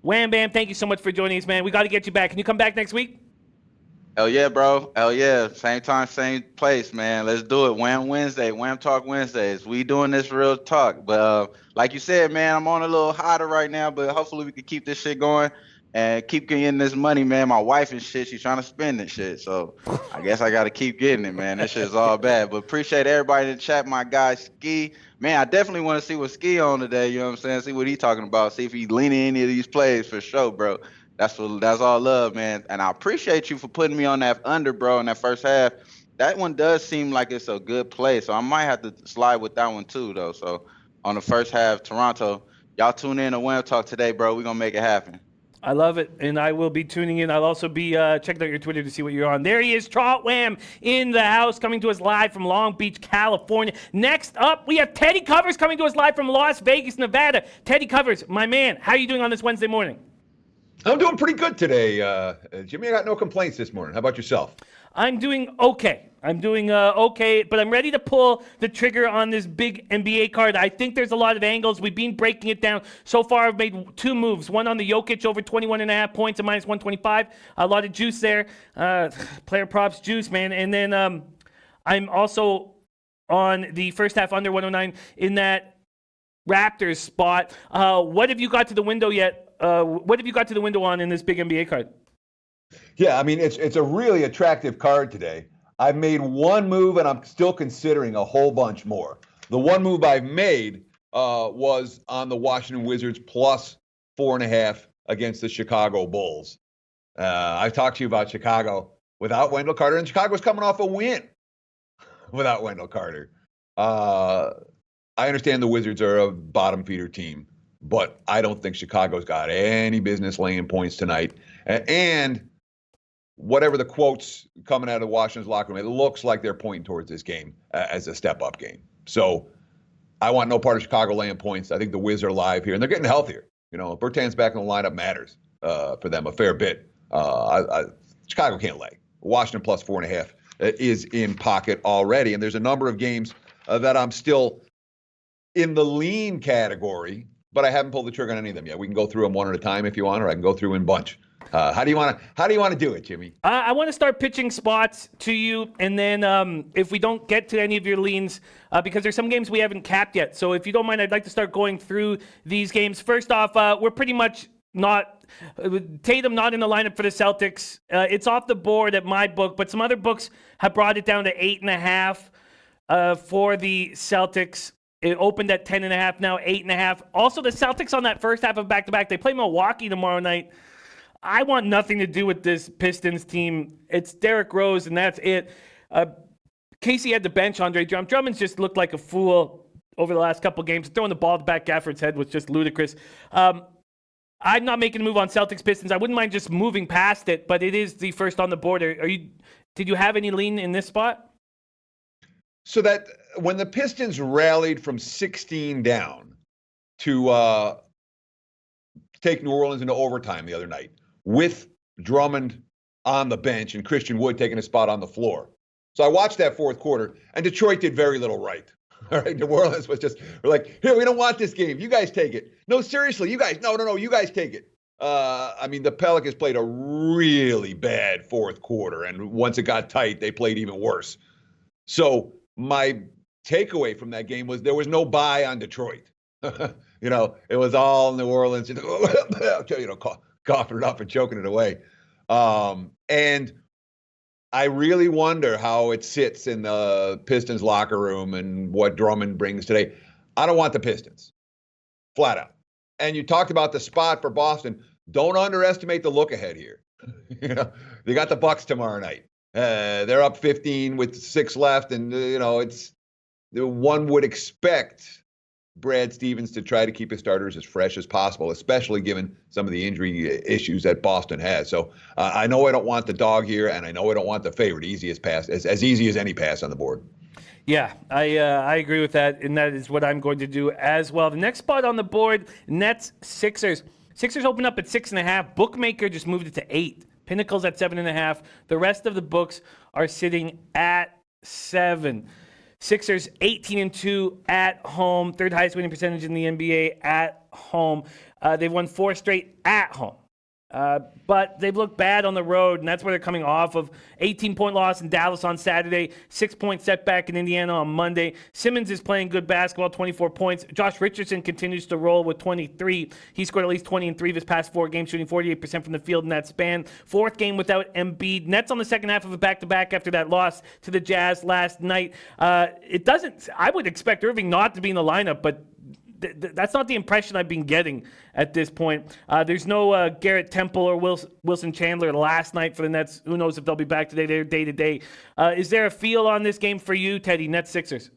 Wham Bam, thank you so much for joining us, man. We got to get you back. Can you come back next week? Hell yeah, bro. Hell yeah. Same time, same place, man. Let's do it. Wham Wednesday, Wham Talk Wednesdays. We doing this real talk. But like you said, man, I'm on a little hotter right now, but hopefully we can keep this shit going and keep getting this money, man. My wife and shit, she's trying to spend this shit. So I guess I got to keep getting it, man. This shit's all bad. But appreciate everybody in the chat. My guy, Ski. Man, I definitely want to see what Ski on today. You know what I'm saying? See what he talking about. See if he's leaning any of these plays for sure, bro. That's all love, man. And I appreciate you for putting me on that under, bro, in that first half. That one does seem like it's a good play. So I might have to slide with that one too, though. So on the first half, Toronto, y'all tune in to Wham Talk today, bro. We're going to make it happen. I love it, and I will be tuning in. I'll also be checking out your Twitter to see what you're on. There he is, Trot Wham, in the house, coming to us live from Long Beach, California. Next up, we have Teddy Covers coming to us live from Las Vegas, Nevada. Teddy Covers, my man, how are you doing on this Wednesday morning? I'm doing pretty good today, Jimmy. I got no complaints this morning. How about yourself? I'm doing okay. Okay, but I'm ready to pull the trigger on this big NBA card. I think there's a lot of angles. We've been breaking it down. So far, I've made 2 moves. One on the Jokic over 21.5 points at minus 125. A lot of juice there. Player props juice, man. And then I'm also on the first half under 109 in that Raptors spot. What have you got to the window yet? What have you got to the window on in this big NBA card? Yeah, I mean, it's a really attractive card today. I've made 1 move, and I'm still considering a whole bunch more. The 1 move I've made was on the Washington Wizards plus 4.5 against the Chicago Bulls. I've talked to you about Chicago without Wendell Carter, and Chicago's coming off a win without Wendell Carter. I understand the Wizards are a bottom feeder team, but I don't think Chicago's got any business laying points tonight. And whatever the quotes coming out of Washington's locker room, it looks like they're pointing towards this game as a step-up game. So I want no part of Chicago laying points. I think the Wiz are live here, and they're getting healthier. Bertan's back in the lineup matters for them a fair bit. Chicago can't lay. Washington plus 4.5 is in pocket already, and there's a number of games that I'm still in the lean category, but I haven't pulled the trigger on any of them yet. We can go through them one at a time if you want, or I can go through in bunch. How do you want to do it, Jimmy? I want to start pitching spots to you, and then if we don't get to any of your leans, because there's some games we haven't capped yet. So if you don't mind, I'd like to start going through these games. First off, we're pretty much not Tatum not in the lineup for the Celtics. It's off the board at my book, but some other books have brought it down to 8.5 for the Celtics. It opened at 10.5, now 8.5. Also, the Celtics on that first half of back-to-back, they play Milwaukee tomorrow night. I want nothing to do with this Pistons team. It's Derrick Rose, and that's it. Casey had to bench Andre Drummond. Drummond's just looked like a fool over the last couple games. Throwing the ball to back Gafford's head was just ludicrous. I'm not making a move on Celtics Pistons. I wouldn't mind just moving past it, but it is the first on the board. Did you have any lean in this spot? So that when the Pistons rallied from 16 down to take New Orleans into overtime the other night, with Drummond on the bench and Christian Wood taking a spot on the floor. So I watched that fourth quarter, and Detroit did very little right. All right, New Orleans was just, we're like, here, we don't want this game. You guys take it. No, seriously, you guys, no, you guys take it. The Pelicans played a really bad fourth quarter, and once it got tight, they played even worse. So my takeaway from that game was there was no buy on Detroit. It was all New Orleans, coughing it up and choking it away. And I really wonder how it sits in the Pistons locker room and what Drummond brings today. I don't want the Pistons, flat out. And you talked about the spot for Boston. Don't underestimate the look ahead here. They got the Bucks tomorrow night. They're up 15 with 6 left, and it's one would expect Brad Stevens to try to keep his starters as fresh as possible, especially given some of the injury issues that Boston has. So I know I don't want the dog here, and I know I don't want the favorite. Easiest pass, as easy as any pass on the board. Yeah, I agree with that, and that is what I'm going to do as well. The next spot on the board, Nets Sixers. Sixers open up at 6.5. Bookmaker just moved it to 8. Pinnacle's at 7.5. The rest of the books are sitting at 7. Sixers 18-2 at home, third highest winning percentage in the NBA at home. They've won 4 straight at home. But they've looked bad on the road, and that's where they're coming off of 18-point loss in Dallas on Saturday, 6-point setback in Indiana on Monday. Simmons is playing good basketball, 24 points. Josh Richardson continues to roll with 23. He scored at least 20 in 3 of his past 4 games, shooting 48% from the field in that span. 4th game without Embiid. Nets on the second half of a back-to-back after that loss to the Jazz last night. I would expect Irving not to be in the lineup, but that's not the impression I've been getting at this point. There's no Garrett Temple or Wilson Chandler last night for the Nets. Who knows if they'll be back today? They're day-to-day. Is there a feel on this game for you, Teddy? Nets Sixers.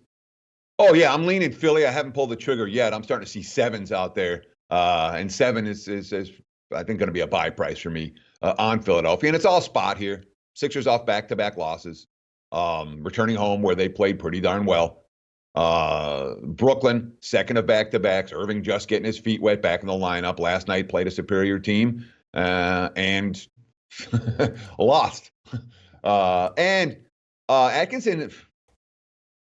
Oh, yeah, I'm leaning Philly. I haven't pulled the trigger yet. I'm starting to see 7s out there. And 7 is I think, going to be a buy price for me on Philadelphia. And it's all spot here. Sixers off back-to-back losses. Returning home where they played pretty darn well. Brooklyn, second of back-to-backs. Irving just getting his feet wet back in the lineup. Last night played a superior team and lost. And Atkinson,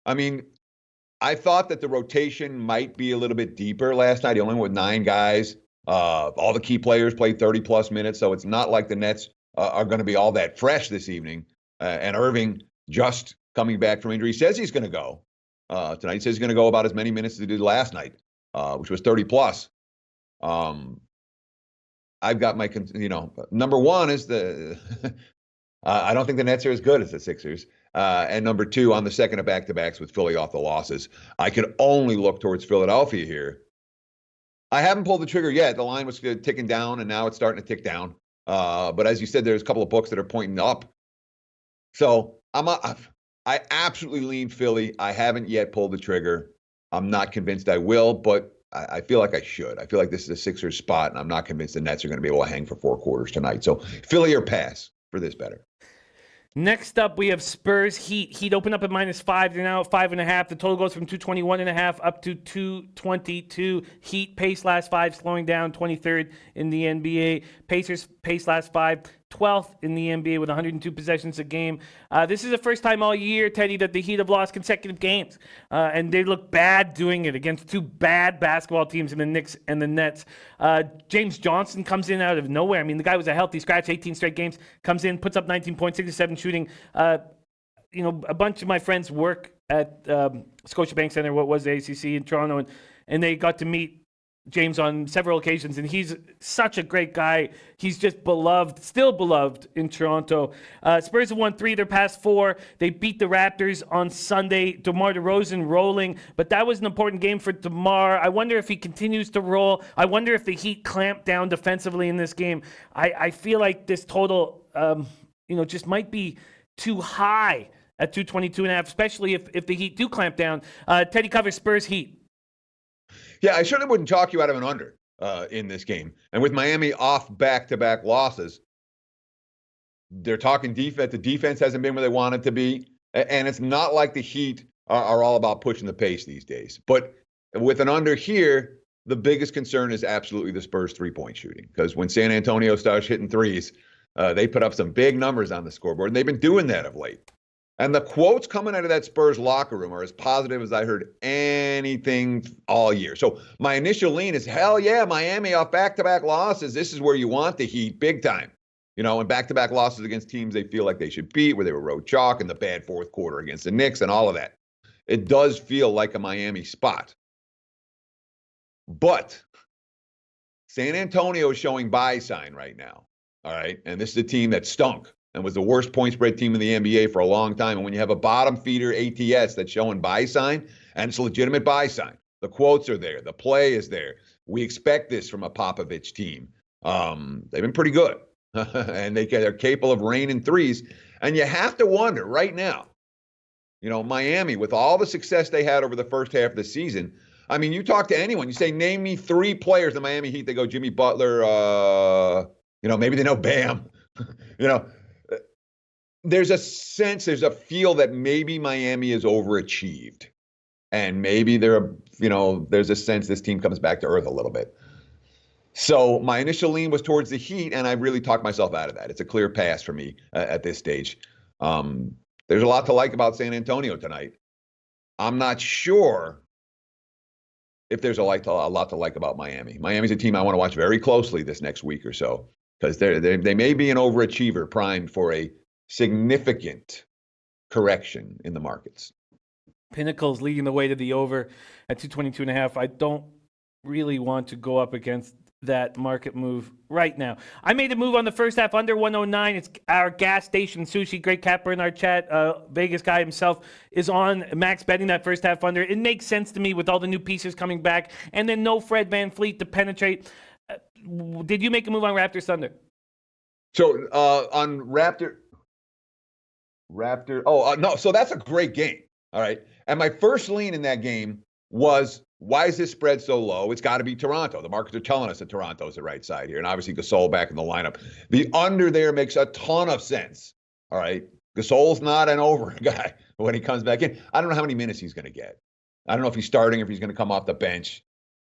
I thought that the rotation might be a little bit deeper last night. He only went with 9 guys. All the key players played 30-plus minutes, so it's not like the Nets are going to be all that fresh this evening. And Irving, just coming back from injury, says he's going to go. Tonight he says he's going to go about as many minutes as he did last night, which was 30-plus. I've got my, number one is I don't think the Nets are as good as the Sixers. And number 2, on the second of back-to-backs with Philly off the losses, I could only look towards Philadelphia here. I haven't pulled the trigger yet. The line was ticking down, and now it's starting to tick down. But as you said, there's a couple of books that are pointing up. So I absolutely lean Philly. I haven't yet pulled the trigger. I'm not convinced I will, but I feel like I should. I feel like this is a Sixers spot, and I'm not convinced the Nets are going to be able to hang for 4 quarters tonight. So Philly or pass for this better. Next up, we have Spurs Heat. Heat open up at -5. They're now at 5.5. The total goes from 221.5 up to 222. Heat pace last 5, slowing down 23rd in the NBA. Pacers pace last 5, 12th in the NBA with 102 possessions a game. This is the first time all year, Teddy, that the Heat have lost consecutive games. And they look bad doing it against 2 bad basketball teams in the Knicks and the Nets. James Johnson comes in out of nowhere. I mean, the guy was a healthy scratch, 18 straight games, comes in, puts up 19 points, 6 to 7 shooting. A bunch of my friends work at Scotiabank Center, what was the ACC in Toronto, and they got to meet James on several occasions, and he's such a great guy. He's just beloved, still beloved in Toronto. Spurs have won 3 of their past 4. They beat the Raptors on Sunday. DeMar DeRozan rolling, but that was an important game for DeMar. I wonder if he continues to roll. I wonder if the Heat clamp down defensively in this game. I feel like this total, just might be too high at 222.5, especially if the Heat do clamp down. Teddy covers Spurs Heat. Yeah, I certainly wouldn't talk you out of an under in this game. And with Miami off back-to-back losses, they're talking defense. The defense hasn't been where they want it to be. And it's not like the Heat are all about pushing the pace these days. But with an under here, the biggest concern is absolutely the Spurs three-point shooting. Because when San Antonio starts hitting threes, they put up some big numbers on the scoreboard. And they've been doing that of late. And the quotes coming out of that Spurs locker room are as positive as I heard anything all year. So my initial lean is, hell yeah, Miami off back-to-back losses. This is where you want the Heat big time. And back-to-back losses against teams they feel like they should beat, where they were road chalk in the bad fourth quarter against the Knicks and all of that. It does feel like a Miami spot. But San Antonio is showing buy sign right now. All right. And this is a team that stunk and was the worst point spread team in the NBA for a long time. And when you have a bottom feeder ATS that's showing buy sign, and it's a legitimate buy sign, the quotes are there, the play is there. We expect this from a Popovich team. They've been pretty good, and they're capable of raining threes. And you have to wonder right now, Miami, with all the success they had over the first half of the season, I mean, you talk to anyone, you say, name me 3 players in the Miami Heat. They go, Jimmy Butler, maybe they know Bam, There's a sense, there's a feel that maybe Miami is overachieved. And maybe there's a sense this team comes back to earth a little bit. So my initial lean was towards the Heat, and I really talked myself out of that. It's a clear pass for me at this stage. There's a lot to like about San Antonio tonight. I'm not sure if there's a lot to like about Miami. Miami's a team I want to watch very closely this next week or so, because they may be an overachiever primed for a significant correction in the markets. Pinnacle's leading the way to the over at 222.5. I don't really want to go up against that market move right now. I made a move on the first half under 109. It's our gas station sushi. Great capper in our chat. Vegas guy himself is on max betting that first half under. It makes sense to me with all the new pieces coming back, and then no Fred VanVleet to penetrate. Did you make a move on Raptors Thunder? So on Raptor. No. So that's a great game. All right. And my first lean in that game was, why is this spread so low? It's got to be Toronto. The markets are telling us that Toronto's the right side here. And obviously Gasol back in the lineup. The under there makes a ton of sense. All right. Gasol's not an over guy when he comes back in. I don't know how many minutes he's going to get. I don't know if he's starting or if he's going to come off the bench.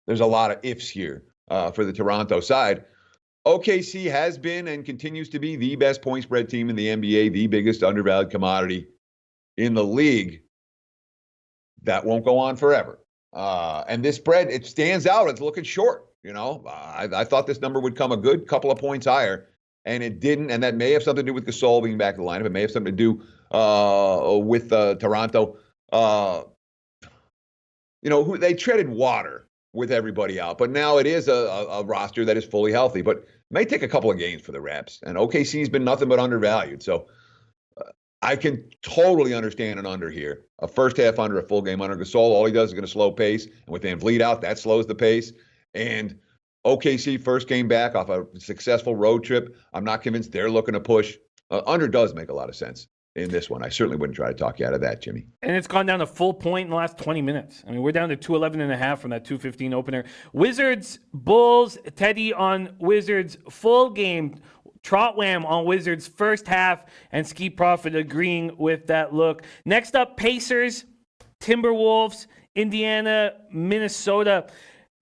There's a lot of ifs here for the Toronto side. OKC has been and continues to be the best point spread team in the NBA, the biggest undervalued commodity in the league. That won't go on forever. And this spread, it stands out. It's looking short. I thought this number would come a good couple of points higher, and it didn't. And that may have something to do with Gasol being back in the lineup. It may have something to do with Toronto. They treaded water with everybody out. But now it is a roster that is fully healthy. But it may take a couple of games for the Raps. And OKC's been nothing but undervalued. So I can totally understand an under here. A first half under, a full game under. Gasol, all he does is going to slow pace. And with VanVleet out, that slows the pace. And OKC first game back off a successful road trip. I'm not convinced they're looking to push. Under does make a lot of sense. in this one. I certainly wouldn't try to talk you out of that, Jimmy. And it's gone down a full point in the last 20 minutes. I mean, we're down to 211.5 from that 215 opener. Wizards, Bulls, Teddy on Wizards full game. Trotwam on Wizards first half, and Ski Profit agreeing with that look. Next up, Pacers, Timberwolves, Indiana, Minnesota.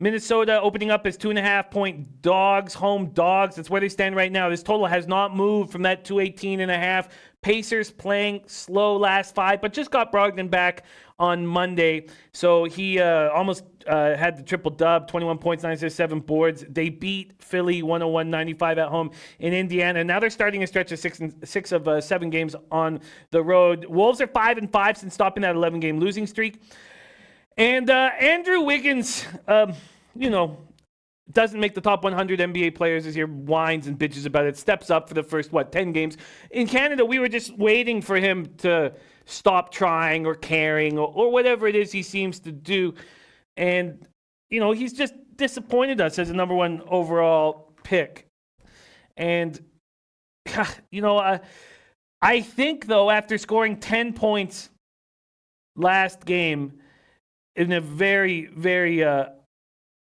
Minnesota opening up as 2.5-point dogs, home dogs. That's where they stand right now. This total has not moved from that 218.5. Pacers playing slow last 5, but just got Brogdon back on Monday. So he almost had the triple dub, 21 points, 9 assists, 7 boards. They beat Philly 101-95 at home in Indiana. Now they're starting a stretch of 6 of 7 games on the road. Wolves are 5-5 since stopping that 11-game losing streak. And Andrew Wiggins, doesn't make the top 100 NBA players this year, whines and bitches about it, steps up for the first, 10 games. In Canada, we were just waiting for him to stop trying or caring or whatever it is he seems to do. And, he's just disappointed us as a number 1 overall pick. And, I think, though, after scoring 10 points last game, in a very, very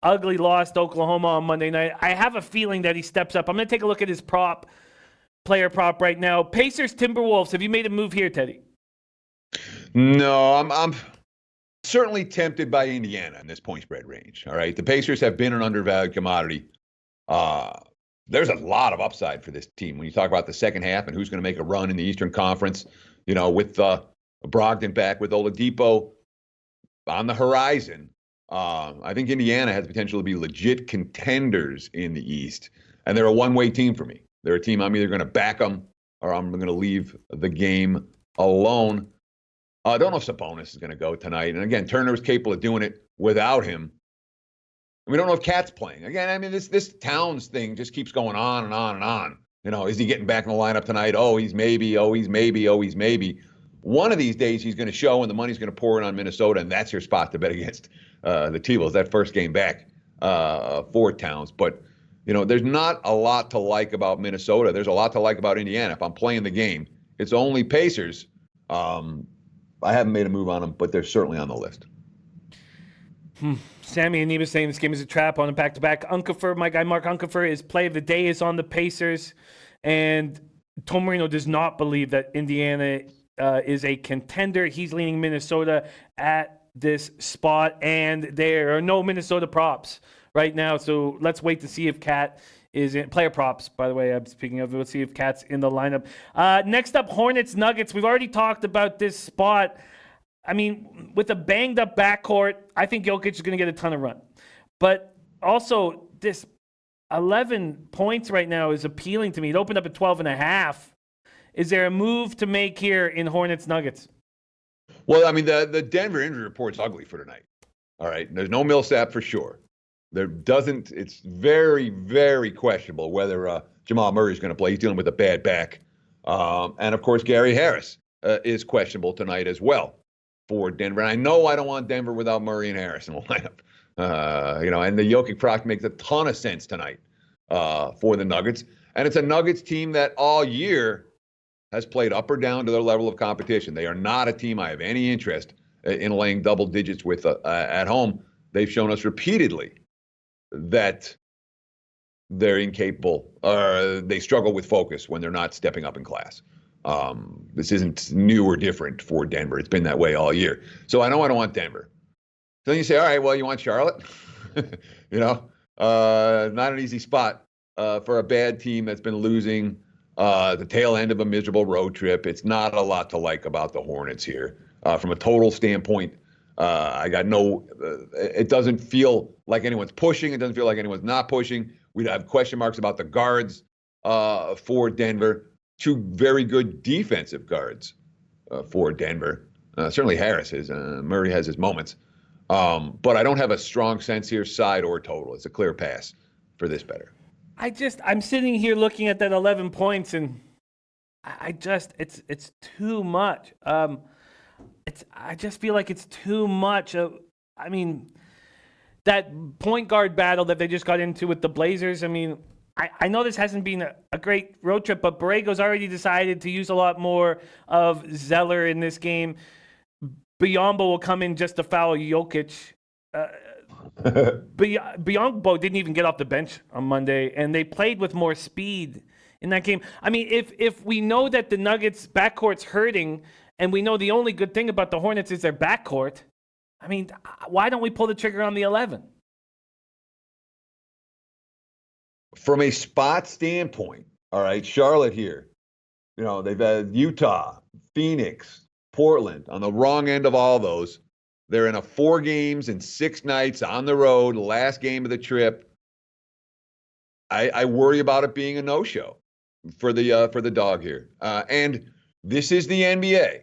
ugly loss to Oklahoma on Monday night, I have a feeling that he steps up. I'm going to take a look at his player prop right now. Pacers, Timberwolves. Have you made a move here, Teddy? No, I'm certainly tempted by Indiana in this point spread range. All right, the Pacers have been an undervalued commodity. There's a lot of upside for this team when you talk about the second half and who's going to make a run in the Eastern Conference. With Brogdon back, with Oladipo on the horizon, I think Indiana has potential to be legit contenders in the East, and they're a one-way team for me. They're a team I'm either going to back them or I'm going to leave the game alone. I don't know if Sabonis is going to go tonight, and again, Turner's capable of doing it without him. We don't know if Cat's playing. Again, I mean, this Towns thing just keeps going on and on and on. Is he getting back in the lineup tonight? Oh, he's maybe. Oh, he's maybe. Oh, he's maybe. One of these days he's going to show, and the money's going to pour in on Minnesota, and that's your spot to bet against the T-Wolves, that first game back for Towns. But, there's not a lot to like about Minnesota. There's a lot to like about Indiana. If I'm playing the game, it's only Pacers. I haven't made a move on them, but they're certainly on the list. Sammy and Neva saying this game is a trap on a back-to-back. Unkefer, my guy Mark Unkefer, is play of the day is on the Pacers. And Tom Marino does not believe that Indiana is a contender. He's leaning Minnesota at this spot, and there are no Minnesota props right now. So let's wait to see if Cat is in. Player props, by the way, I'm speaking of. Let's see if Cat's in the lineup. Next up, Hornets, Nuggets. We've already talked about this spot. I mean, with a banged-up backcourt, I think Jokic is going to get a ton of run. But also, this 11 points right now is appealing to me. It opened up at 12.5. Is there a move to make here in Hornets Nuggets? Well, I mean, the Denver injury report's ugly for tonight. All right. There's no Millsap for sure. It's very, very questionable whether Jamal Murray's going to play. He's dealing with a bad back. And of course, Gary Harris is questionable tonight as well for Denver. And I know I don't want Denver without Murray and Harris in the lineup. And the Jokic prop makes a ton of sense tonight for the Nuggets. And it's a Nuggets team that all year has played up or down to their level of competition. They are not a team I have any interest in laying double digits with at home. They've shown us repeatedly that they're incapable, or they struggle with focus when they're not stepping up in class. This isn't new or different for Denver. It's been that way all year. So I know I don't want Denver. So then you say, all right, well, you want Charlotte? Not an easy spot for a bad team that's been losing the tail end of a miserable road trip. It's not a lot to like about the Hornets here. From a total standpoint, it doesn't feel like anyone's pushing. It doesn't feel like anyone's not pushing. We'd have question marks about the guards for Denver. Two very good defensive guards for Denver. Certainly Harris is. Murray has his moments. But I don't have a strong sense here, side or total. It's a clear pass for this better. I'm sitting here looking at that 11 points, and it's too much. I just feel like it's too much. I mean, that point guard battle that they just got into with the Blazers, I mean, I know this hasn't been a great road trip, but Borrego's already decided to use a lot more of Zeller in this game. Biombo will come in just to foul Jokic. Biombo didn't even get off the bench on Monday, and they played with more speed in that game. I mean, if we know that the Nuggets' backcourt's hurting, and we know the only good thing about the Hornets is their backcourt, I mean, why don't we pull the trigger on the 11? From a spot standpoint, all right, Charlotte here. You know, they've had Utah, Phoenix, Portland on the wrong end of all those. They're in a 4 games and 6 nights on the road, last game of the trip. I worry about it being a no-show for the dog here. And this is the NBA.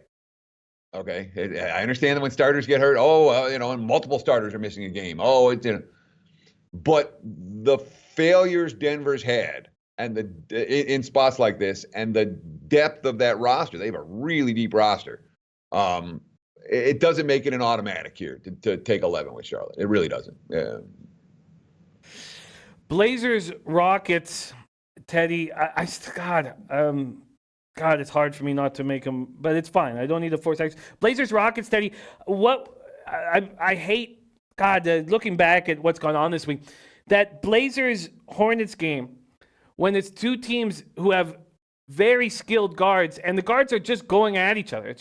Okay, I understand that when starters get hurt, and multiple starters are missing a game. But the failures Denver's had, and in spots like this, and the depth of that roster, they have a really deep roster. It doesn't make it an automatic here to take 11 with Charlotte. It really doesn't. Yeah. Blazers, Rockets, Teddy. God, it's hard for me not to make them, but it's fine. I don't need the 4 seconds. Blazers, Rockets, Teddy. I hate, looking back at what's gone on this week, that Blazers Hornets game, when it's 2 teams who have very skilled guards, and the guards are just going at each other.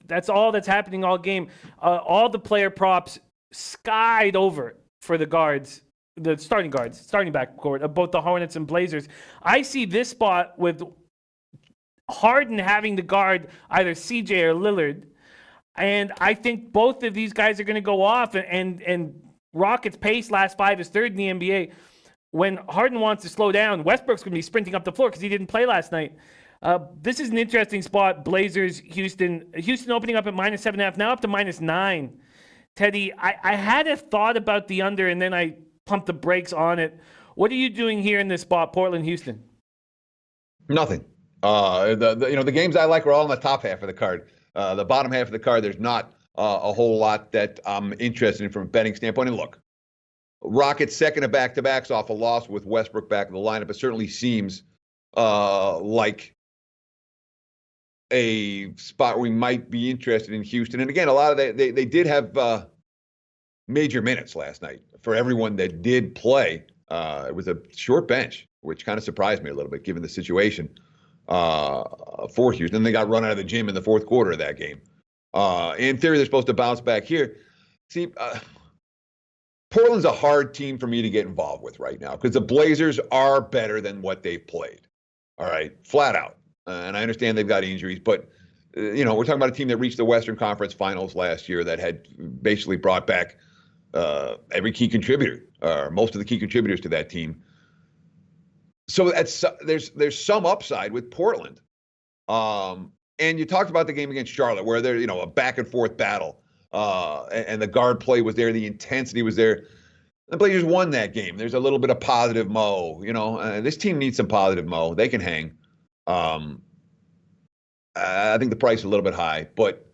That's all that's happening all game. All the player props skied over for the guards, the starting backcourt of both the Hornets and Blazers. I see this spot with Harden having to guard either CJ or Lillard, and I think both of these guys are going to go off. And Rockets' pace last 5 is 3rd in the NBA. When Harden wants to slow down, Westbrook's going to be sprinting up the floor because he didn't play last night. This is an interesting spot. Blazers, Houston opening up at -7.5, now up to -9. Teddy, I had a thought about the under, and then I pumped the brakes on it. What are you doing here in this spot, Portland, Houston? Nothing. The games I like are all in the top half of the card. The bottom half of the card, there's not a whole lot that I'm interested in from a betting standpoint. And look, Rockets second of back-to-backs off a loss with Westbrook back in the lineup. It certainly seems like a spot we might be interested in Houston. And again, a lot of they did have major minutes last night for everyone that did play. It was a short bench, which kind of surprised me a little bit given the situation for Houston. And they got run out of the gym in the fourth quarter of that game. In theory, they're supposed to bounce back here. See, Portland's a hard team for me to get involved with right now because the Blazers are better than what they've played. All right, flat out. And I understand they've got injuries, but we're talking about a team that reached the Western Conference Finals last year that had basically brought back every key contributor, or most of the key contributors to that team. So there's some upside with Portland. And you talked about the game against Charlotte, where they're a back and forth battle, and the guard play was there, the intensity was there. The Blazers won that game. There's a little bit of positive mo. This team needs some positive mo. They can hang. I think the price is a little bit high, but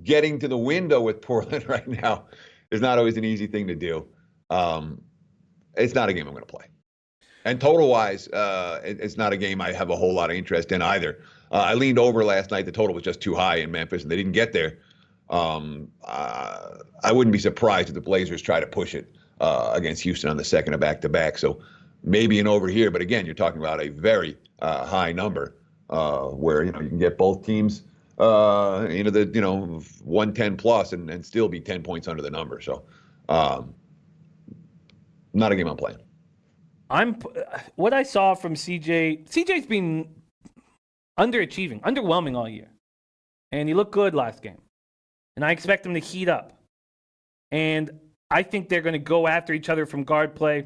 getting to the window with Portland right now is not always an easy thing to do. It's not a game I'm going to play. And total-wise, it's not a game I have a whole lot of interest in either. I leaned over last night. The total was just too high in Memphis, and they didn't get there. I wouldn't be surprised if the Blazers try to push it against Houston on the second of back-to-back. So maybe an over here, but again, you're talking about a very high number where you can get both teams the 110 plus and still be 10 points under the number. So not a game I'm playing. What I saw from CJ's been underwhelming all year, and he looked good last game, and I expect him to heat up, and I think they're going to go after each other from guard play.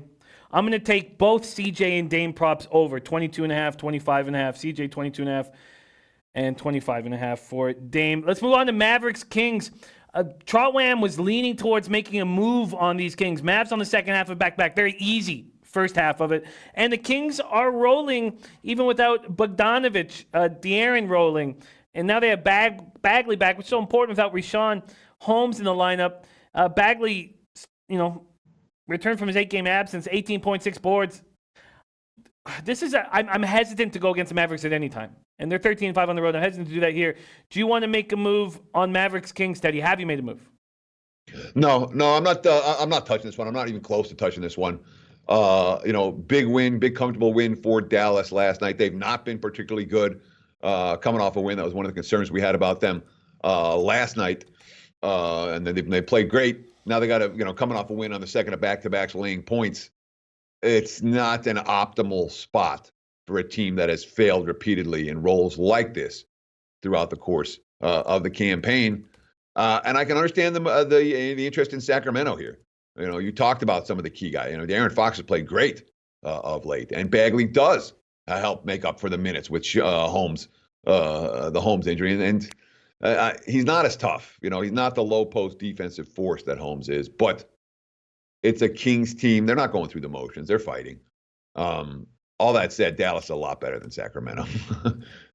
I'm going to take both CJ and Dame props over 22.5, 25.5. CJ 22.5 and 25.5 for Dame. Let's move on to Mavericks Kings. Trotwam was leaning towards making a move on these Kings. Mavs on the second half of back-to-back. Very easy first half of it. And the Kings are rolling even without Bogdanovic, De'Aaron rolling. And now they have Bagley back, which is so important without Richaun Holmes in the lineup. Bagley, returned from his 8-game absence, 18.6 boards. I'm hesitant to go against the Mavericks at any time. And they're 13-5 on the road. I'm hesitant to do that here. Do you want to make a move on Mavericks Kings, Teddy? Have you made a move? No, I'm not. I'm not touching this one. I'm not even close to touching this one. Big win, big comfortable win for Dallas last night. They've not been particularly good coming off a win. That was one of the concerns we had about them last night. And then they played great. Now they got to, coming off a win on the second of back-to-backs, laying points. It's not an optimal spot for a team that has failed repeatedly in roles like this throughout the course of the campaign. And I can understand the interest in Sacramento here. You talked about some of the key guys. De'Aaron Fox has played great of late, and Bagley does help make up for the minutes with Holmes, the Holmes injury, and he's not as tough. He's not the low post defensive force that Holmes is, but it's a Kings team. They're not going through the motions. They're fighting. All that said, Dallas is a lot better than Sacramento.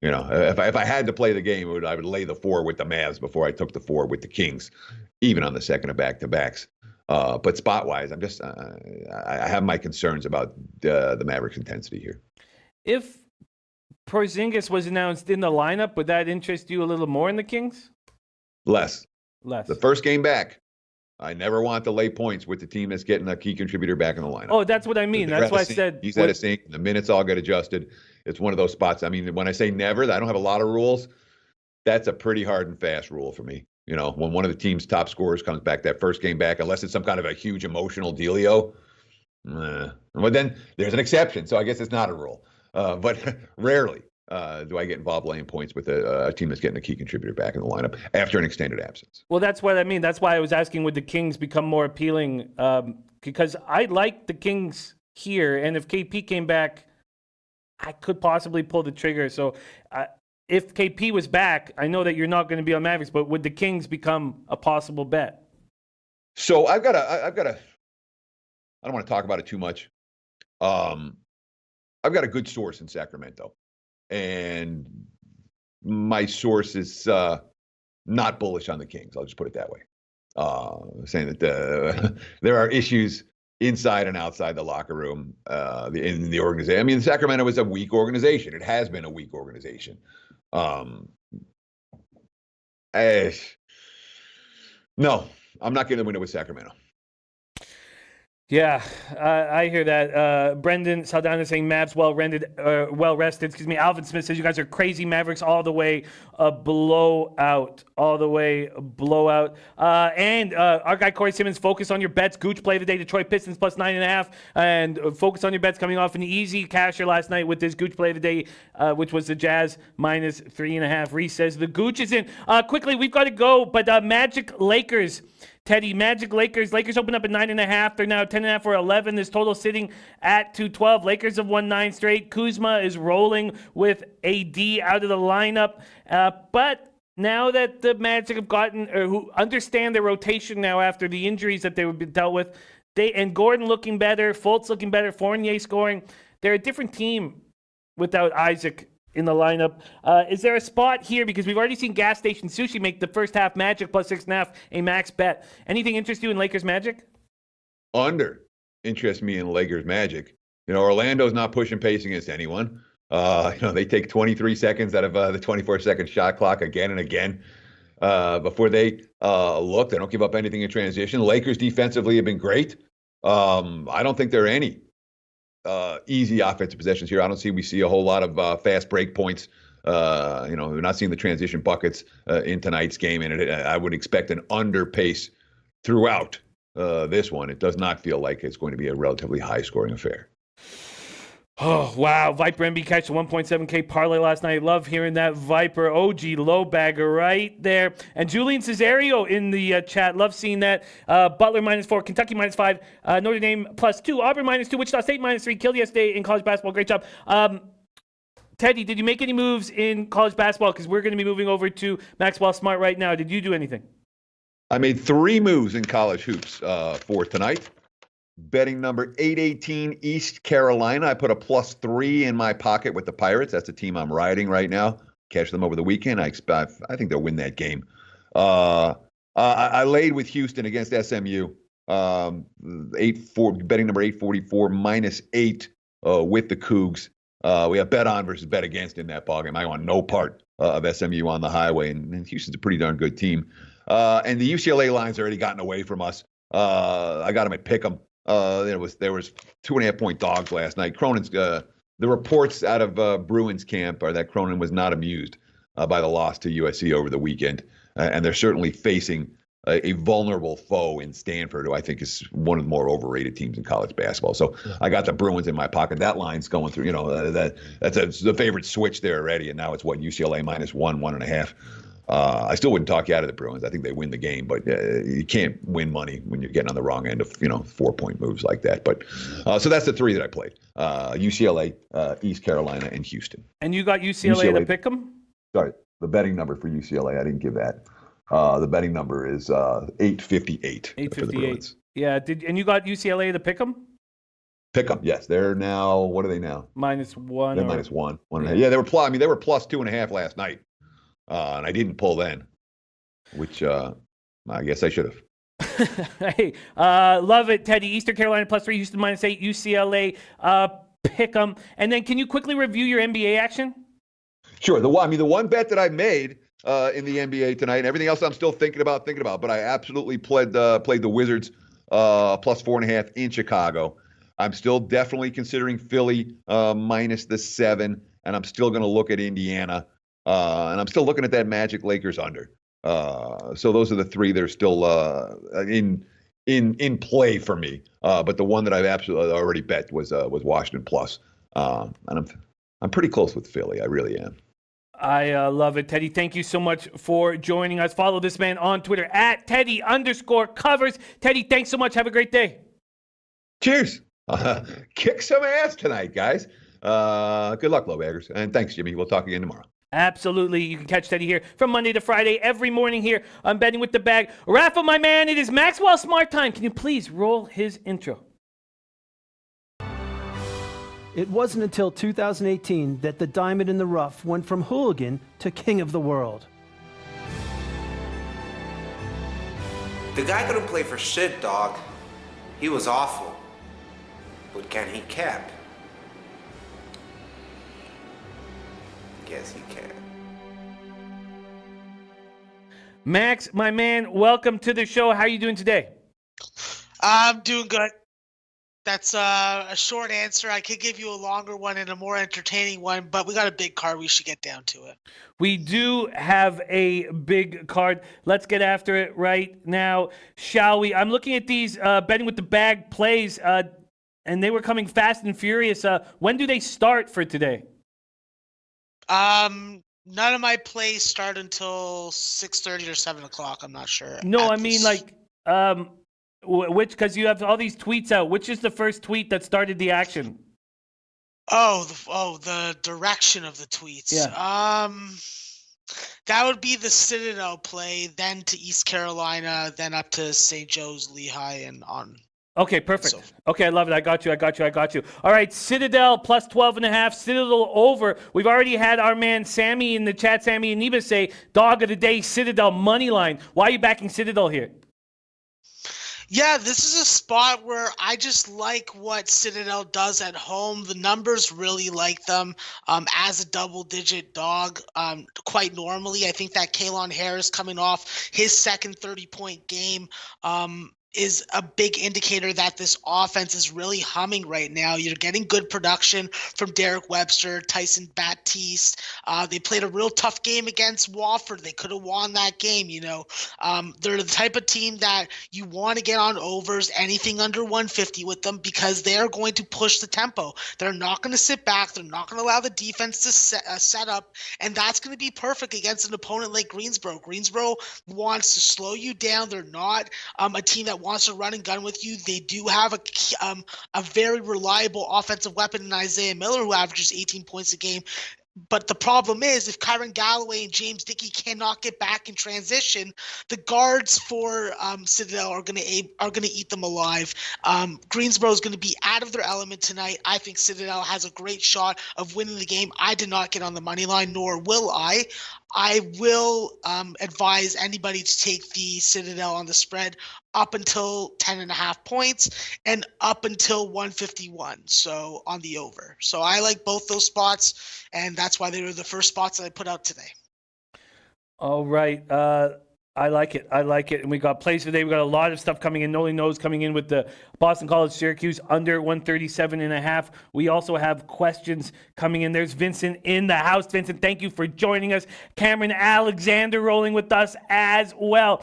If I had to play the game, I would lay the 4 with the Mavs before I took the 4 with the Kings, even on the second of back-to-backs. But spot-wise, I have my concerns about the Mavericks' intensity here. If Porzingis was announced in the lineup, would that interest you a little more in the Kings? Less. Less. The first game back, I never want to lay points with the team that's getting a key contributor back in the lineup. Oh, that's what I mean. That's why I said he's at a sink. The minutes all get adjusted. It's one of those spots. I mean, when I say never, I don't have a lot of rules. That's a pretty hard and fast rule for me. When one of the team's top scorers comes back that first game back, unless it's some kind of a huge emotional dealio. Well, then there's an exception. So I guess it's not a rule. But rarely do I get involved laying points with a team that's getting a key contributor back in the lineup after an extended absence. Well, that's what I mean. That's why I was asking, would the Kings become more appealing? Because I like the Kings here, and if KP came back, I could possibly pull the trigger. So if KP was back, I know that you're not going to be on Mavericks, but would the Kings become a possible bet? So I've got a, I don't want to talk about it too much. I've got a good source in Sacramento, and my source is not bullish on the Kings. I'll just put it that way. Saying that there are issues inside and outside the locker room in the organization. I mean, Sacramento is a weak organization. It has been a weak organization. No, I'm not getting the winner with Sacramento. Yeah, I hear that. Brendan Saldana saying Mavs well rested. Excuse me. Alvin Smith says you guys are crazy. Mavericks all the way blowout. All the way blowout. And our guy Corey Simmons, focus on your bets. Gooch play today. Detroit Pistons plus 9.5. And focus on your bets coming off an easy casher last night with this Gooch play today, which was the Jazz minus 3.5. Reese says the Gooch is in. Quickly, we've got to go. But Magic Lakers. Teddy, Magic Lakers. Lakers open up at 9.5. They're now 10.5 or 11. This total sitting at 212. Lakers have won 9 straight. Kuzma is rolling with AD out of the lineup. But now that the Magic have gotten, or who understand their rotation now after the injuries that they would dealt with, and Gordon looking better, Fultz looking better, Fournier scoring, they're a different team without Isaac in the lineup. Is there a spot here? Because we've already seen Gas Station Sushi make the first half Magic plus 6.5 a max bet. Anything interest you in Lakers Magic? Under interests me in Lakers Magic. Orlando's not pushing pace against anyone. They take 23 seconds out of the 24-second shot clock again and again before they look. They don't give up anything in transition. Lakers defensively have been great. I don't think there are any easy offensive possessions here. We see a whole lot of fast break points. We're not seeing the transition buckets in tonight's game, and I would expect an under pace throughout this one. It does not feel like it's going to be a relatively high-scoring affair. Oh, wow. Viper MB catch the 1.7K parlay last night. Love hearing that. Viper OG low bagger right there. And Julian Cesario in the chat. Love seeing that. Butler -4, Kentucky -5, Notre Dame +2, Auburn -2, Wichita State -3. Killed yesterday in college basketball. Great job. Teddy, did you make any moves in college basketball? Because we're going to be moving over to Maxwell Smart right now. Did you do anything? I made 3 moves in college hoops for tonight. Betting number 818, East Carolina. I put a +3 in my pocket with the Pirates. That's the team I'm riding right now. Catch them over the weekend. I think they'll win that game. I laid with Houston against SMU. Betting number 844, -8 with the Cougs. We have bet on versus bet against in that ballgame. I want no part of SMU on the highway, and Houston's a pretty darn good team. And the UCLA line's already gotten away from us. I got them at Pick'em. There was 2.5-point dogs last night. Cronin's the reports out of Bruins camp are that Cronin was not amused by the loss to USC over the weekend, and they're certainly facing a vulnerable foe in Stanford, who I think is one of the more overrated teams in college basketball. So I got the Bruins in my pocket. That line's going through. That's the favorite switch there already, and now it's UCLA -1, 1.5. I still wouldn't talk you out of the Bruins. I think they win the game, but you can't win money when you're getting on the wrong end of 4-point moves like that. But so that's the three that I played: UCLA, East Carolina, and Houston. And you got UCLA to pick them? Sorry, the betting number for UCLA. I didn't give that. The betting number is 858. 858. Yeah. And you got UCLA to pick them? Pick them. Yes, they're now. What are they now? -1. They're -1. 1.5. Yeah, they were plus. I mean, they were plus 2.5 last night. And I didn't pull then, which I guess I should have. Hey, love it, Teddy. Eastern Carolina +3, Houston -8, UCLA pick 'em. And then can you quickly review your NBA action? Sure. The one bet that I made in the NBA tonight, and everything else I'm still thinking about, but I absolutely played the Wizards +4.5 in Chicago. I'm still definitely considering Philly -7, and I'm still going to look at Indiana. And I'm still looking at that Magic Lakers under. So those are the three that are still in play for me. But the one that I've absolutely already bet was Washington plus. And I'm pretty close with Philly. I really am. I love it, Teddy. Thank you so much for joining us. Follow this man on Twitter at Teddy_covers. Teddy, thanks so much. Have a great day. Cheers. Kick some ass tonight, guys. Good luck, Lowbaggers. And thanks, Jimmy. We'll talk again tomorrow. Absolutely. You can catch Teddy here from Monday to Friday, every morning here on Betting with the Bag. Rafa, my man, it is Maxwell Smart time. Can you please roll his intro? It wasn't until 2018 that the diamond in the rough went from hooligan to king of the world. The guy couldn't play for shit, dog. He was awful. But can he cap? Yes, he can. Max, my man, welcome to the show. How are you doing today? I'm doing good. That's a short answer. I could give you a longer one and a more entertaining one, but we got a big card. We should get down to it. We do have a big card. Let's get after it right now, shall we? I'm looking at these Betting with the Bag plays, and they were coming fast and furious. When do they start for today? None of my plays start until 6:30 or 7 o'clock. I'm not sure. No, I mean which, because you have all these tweets out. Which is the first tweet that started the action? The direction of the tweets. Yeah. That would be the Citadel play, then to East Carolina, then up to St. Joe's, Lehigh, and on. Okay, perfect. Okay, I love it. I got you. All right, Citadel +12.5. Citadel over. We've already had our man Sammy in the chat, Sammy and Neba, say, dog of the day, Citadel money line. Why are you backing Citadel here? Yeah, this is a spot where I just like what Citadel does at home. The numbers really like them as a double-digit dog quite normally. I think that Kalon Harris coming off his second 30-point game is a big indicator that this offense is really humming right now. You're getting good production from Derek Webster, Tyson Baptiste. They played a real tough game against Wofford. They could have won that game, They're the type of team that you want to get on overs, anything under 150 with them, because they're going to push the tempo. They're not going to sit back. They're not going to allow the defense to set up, and that's going to be perfect against an opponent like Greensboro. Greensboro wants to slow you down. They're not a team that wants to run and gun with you. They do have a very reliable offensive weapon in Isaiah Miller, who averages 18 points a game. But the problem is, if Kyron Galloway and James Dickey cannot get back in transition, the guards for Citadel are going to eat them alive. Greensboro is going to be out of their element tonight. I think Citadel has a great shot of winning the game. I did not get on the money line, nor will I. I will advise anybody to take the Citadel on the spread up until 10.5 points and up until 151. So on the over. So I like both those spots, and that's why they were the first spots that I put out today. All right. I like it. And we got plays today. We got a lot of stuff coming in. Noli knows coming in with the Boston College Syracuse under 137.5. We also have questions coming in. There's Vincent in the house. Vincent, thank you for joining us. Cameron Alexander rolling with us as well.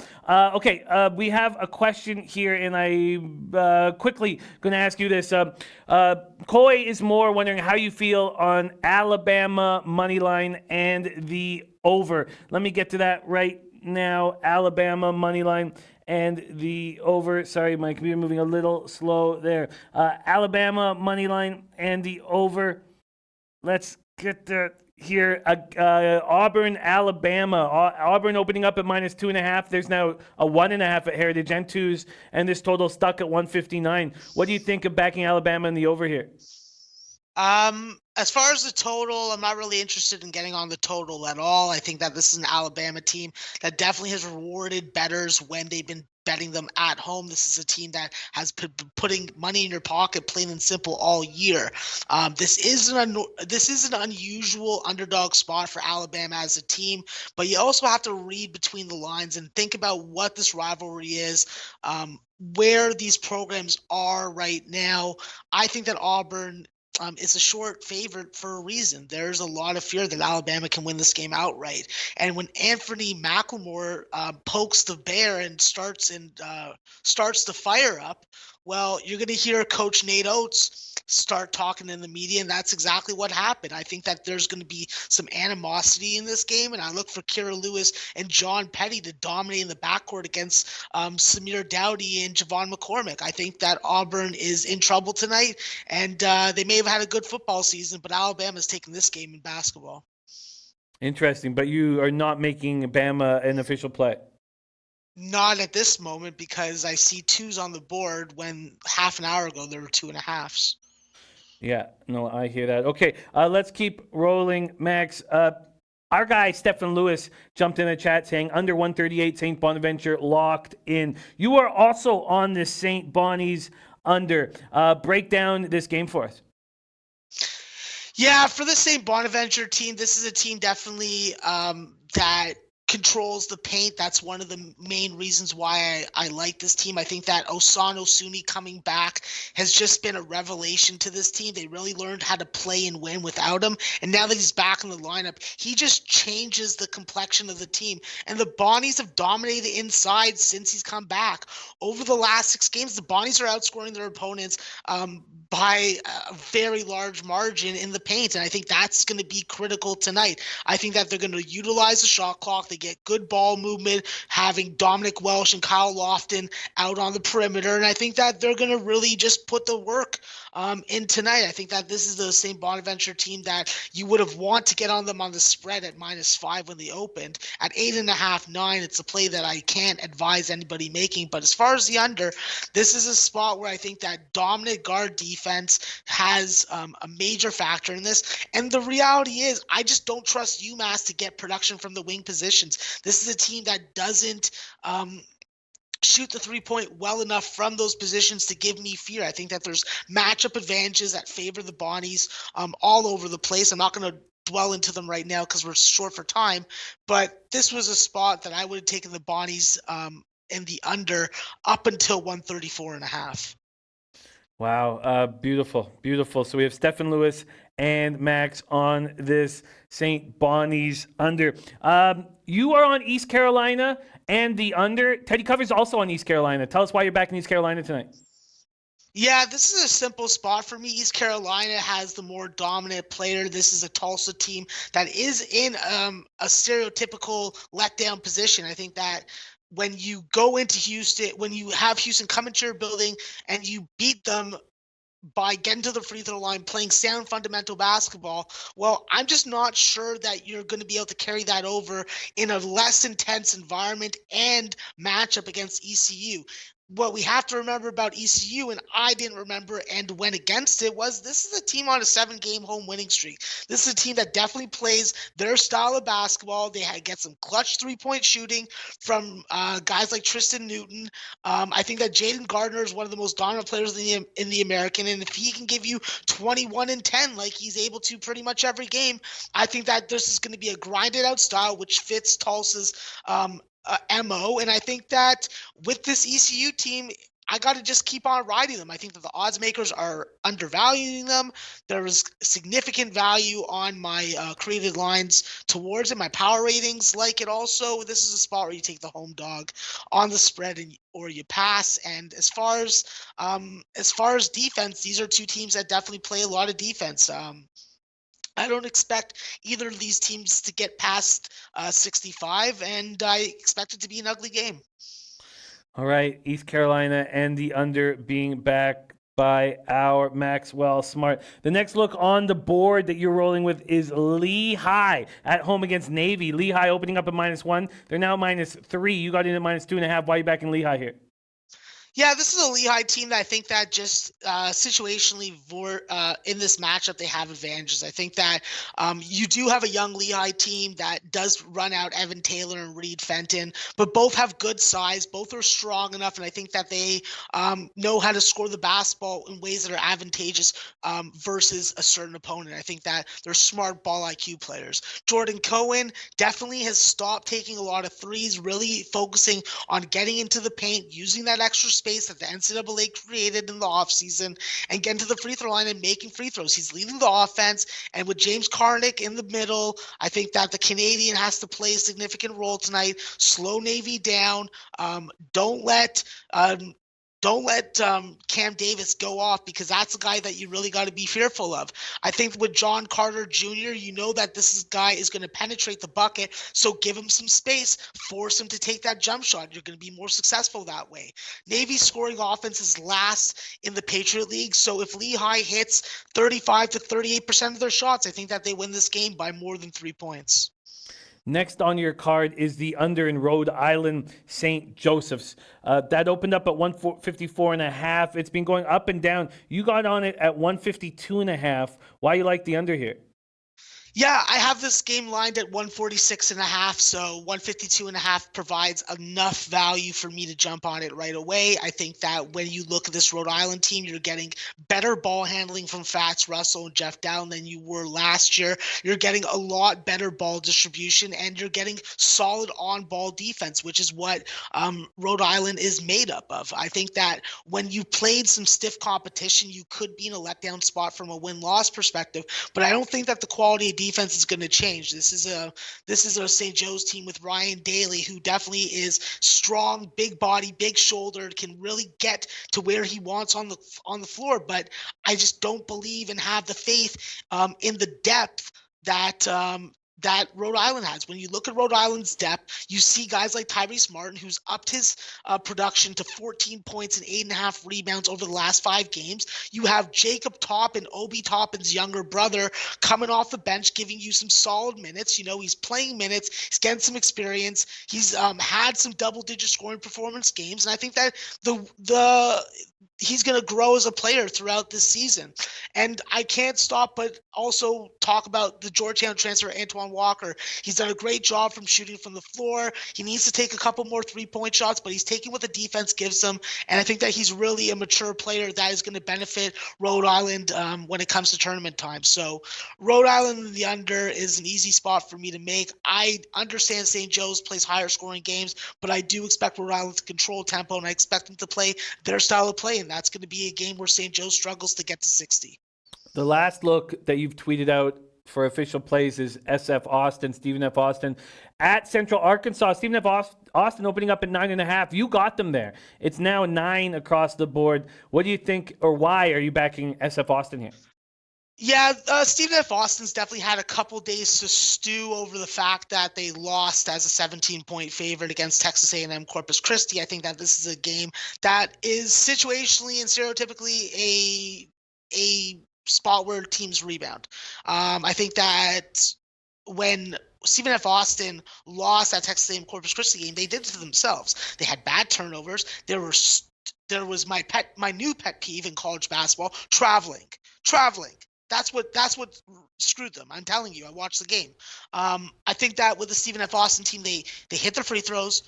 We have a question here, and I quickly going to ask you this. Coy is more wondering how you feel on Alabama money line and the over. Let me get to that right now. Alabama money line and the over. Sorry, my computer moving a little slow there. Alabama money line and the over. Let's get that here. Auburn, Alabama. Auburn opening up at -2.5. There's now a 1.5 at Heritage and 2s, and this total stuck at 159. What do you think of backing Alabama in the over here? As far as the total, I'm not really interested in getting on the total at all. I think that this is an Alabama team that definitely has rewarded bettors when they've been betting them at home. This is a team that has been putting money in your pocket, plain and simple, all year. This is an unusual underdog spot for Alabama as a team, but you also have to read between the lines and think about what this rivalry is, where these programs are right now. I think that Auburn is a short favorite for a reason. There's a lot of fear that Alabama can win this game outright. And when Anthony McLemore pokes the bear and starts the fire up, well, you're going to hear Coach Nate Oates start talking in the media, and that's exactly what happened. I think that there's going to be some animosity in this game, and I look for Kira Lewis and John Petty to dominate in the backcourt against Samir Dowdy and Javon McCormick. I think that Auburn is in trouble tonight, and they may have had a good football season, but Alabama's taking this game in basketball. Interesting, but you are not making Bama an official play. Not at this moment, because I see 2s on the board when half an hour ago there were 2.5s. Yeah, no, I hear that. Okay, let's keep rolling, Max. Our guy, Stephen Lewis, jumped in the chat saying under 138, St. Bonaventure locked in. You are also on this St. Bonnie's under. Break down this game for us. Yeah, for the St. Bonaventure team, this is a team definitely that controls the paint. That's one of the main reasons why I like this team. I think that Osan Osuni coming back has just been a revelation to this team. They really learned how to play and win without him. And now that he's back in the lineup, he just changes the complexion of the team. And the Bonnies have dominated inside since he's come back. Over the last 6 games, the Bonnies are outscoring their opponents by a very large margin in the paint. And I think that's going to be critical tonight. I think that they're going to utilize the shot clock. They get good ball movement, having Dominic Welsh and Kyle Lofton out on the perimeter. And I think that they're going to really just put the work in tonight. I think that this is the St. Bonaventure team that you would have want to get on them on the spread at -5 when they opened. At 8.5, 9, it's a play that I can't advise anybody making. But as far as the under, this is a spot where I think that dominant guard defense has a major factor in this. And the reality is, I just don't trust UMass to get production from the wing positions. This is a team that doesn't shoot the 3-point well enough from those positions to give me fear. I think that there's matchup advantages that favor the Bonnies all over the place. I'm not going to dwell into them right now because we're short for time, but this was a spot that I would have taken the Bonnies in the under up until 134.5. Wow, beautiful, beautiful. So we have Stephen Lewis and Max on this St. Bonnie's under. You are on East Carolina and the under. Teddy Covers also on East Carolina. Tell us why you're back in East Carolina tonight. Yeah, this is a simple spot for me. East Carolina has the more dominant player. This is a Tulsa team that is in a stereotypical letdown position. I think that when you go into Houston, when you have Houston come into your building and you beat them by getting to the free throw line, playing sound fundamental basketball, well, I'm just not sure that you're going to be able to carry that over in a less intense environment and matchup against ECU. what we have to remember about ECU, and I didn't remember and went against it, was this is a team on a 7-game home winning streak. This is a team that definitely plays their style of basketball. They get some clutch 3-point shooting from guys like Tristan Newton. I think that Jaden Gardner is one of the most dominant players in the American, and if he can give you 21 and 10 like he's able to pretty much every game, I think that this is going to be a grinded out style which fits Tulsa's MO. And I think that with this ECU team, I got to just keep on riding them. I think that the odds makers are undervaluing them. There is significant value on my created lines towards it. My power ratings like it also. This is a spot where you take the home dog on the spread or you pass. And as far as defense, these are two teams that definitely play a lot of defense. I don't expect either of these teams to get past 65, and I expect it to be an ugly game. All right, East Carolina and the under being backed by our Maxwell Smart. The next look on the board that you're rolling with is Lehigh at home against Navy. Lehigh opening up at -1. They're now -3. You got in at -2.5. Why are you backing Lehigh here? Yeah, this is a Lehigh team that I think that just situationally in this matchup, they have advantages. I think that you do have a young Lehigh team that does run out Evan Taylor and Reed Fenton, but both have good size. Both are strong enough, and I think that they know how to score the basketball in ways that are advantageous versus a certain opponent. I think that they're smart ball IQ players. Jordan Cohen definitely has stopped taking a lot of threes, really focusing on getting into the paint, using that extra space that the NCAA created in the offseason, and getting to the free throw line and making free throws. He's leading the offense, and with James Karnick in the middle, I think that the Canadian has to play a significant role tonight. Slow Navy down. Don't let Cam Davis go off, because that's a guy that you really got to be fearful of. I think with John Carter Jr., you know that guy is going to penetrate the bucket, so give him some space, force him to take that jump shot. You're going to be more successful that way. Navy's scoring offense is last in the Patriot League, so if Lehigh hits 35 to 38% of their shots, I think that they win this game by more than 3 points. Next on your card is the under in Rhode Island St. Joseph's. That opened up at 154.5. It's been going up and down. You got on it at 152.5. Why you like the under here? Yeah, I have this game lined at 146.5, so 152.5 provides enough value for me to jump on it right away. I think that when you look at this Rhode Island team, you're getting better ball handling from Fats Russell and Jeff Dowd than you were last year. You're getting a lot better ball distribution, and you're getting solid on-ball defense, which is what Rhode Island is made up of. I think that when you played some stiff competition, you could be in a letdown spot from a win-loss perspective, but I don't think that the quality of defense is going to change. This is a St. Joe's team with Ryan Daly, who definitely is strong, big body, big shouldered, can really get to where he wants on the floor. But I just don't believe and have the faith in the depth that Rhode Island has. When you look at Rhode Island's depth, you see guys like Tyrese Martin, who's upped his production to 14 points and 8.5 rebounds over the last 5 games. You have Jacob Toppin, Obi Toppin's younger brother, coming off the bench, giving you some solid minutes. You know, he's playing minutes. He's getting some experience. He's had some double-digit scoring performance games, and I think that he's going to grow as a player throughout this season. And I can't stop but also talk about the Georgetown transfer, Antoine Walker. He's done a great job from shooting from the floor. He needs to take a couple more 3-point shots, but he's taking what the defense gives him. And I think that he's really a mature player that is going to benefit Rhode Island when it comes to tournament time. So Rhode Island in the under is an easy spot for me to make. I understand St. Joe's plays higher scoring games, but I do expect Rhode Island to control tempo, and I expect them to play their style of play. And that's going to be a game where St. Joe struggles to get to 60. The last look that you've tweeted out for official plays is SF Austin, Stephen F. Austin at Central Arkansas. Stephen F. Austin opening up at 9.5. You got them there. It's now 9 across the board. What do you think, or why are you backing SF Austin here? Yeah, Stephen F. Austin's definitely had a couple days to stew over the fact that they lost as a 17-point favorite against Texas A&M Corpus Christi. I think that this is a game that is situationally and stereotypically a spot where teams rebound. I think that when Stephen F. Austin lost that Texas A&M Corpus Christi game, they did it to themselves. They had bad turnovers. They were there was my new pet peeve in college basketball, traveling. That's what screwed them. I'm telling you, I watched the game. I think that with the Stephen F. Austin team, they hit their free throws.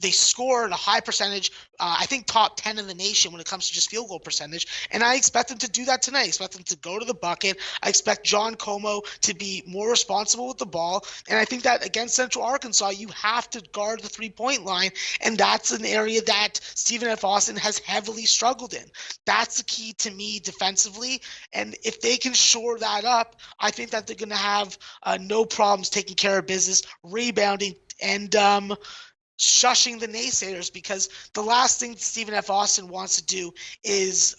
They scored a high percentage. I think top 10 in the nation when it comes to just field goal percentage. And I expect them to do that tonight. I expect them to go to the bucket. I expect John Como to be more responsible with the ball. And I think that against Central Arkansas, you have to guard the 3-point line. And that's an area that Stephen F. Austin has heavily struggled in. That's the key to me defensively. And if they can shore that up, I think that they're going to have no problems taking care of business, rebounding, and shushing the naysayers, because the last thing Stephen F. Austin wants to do is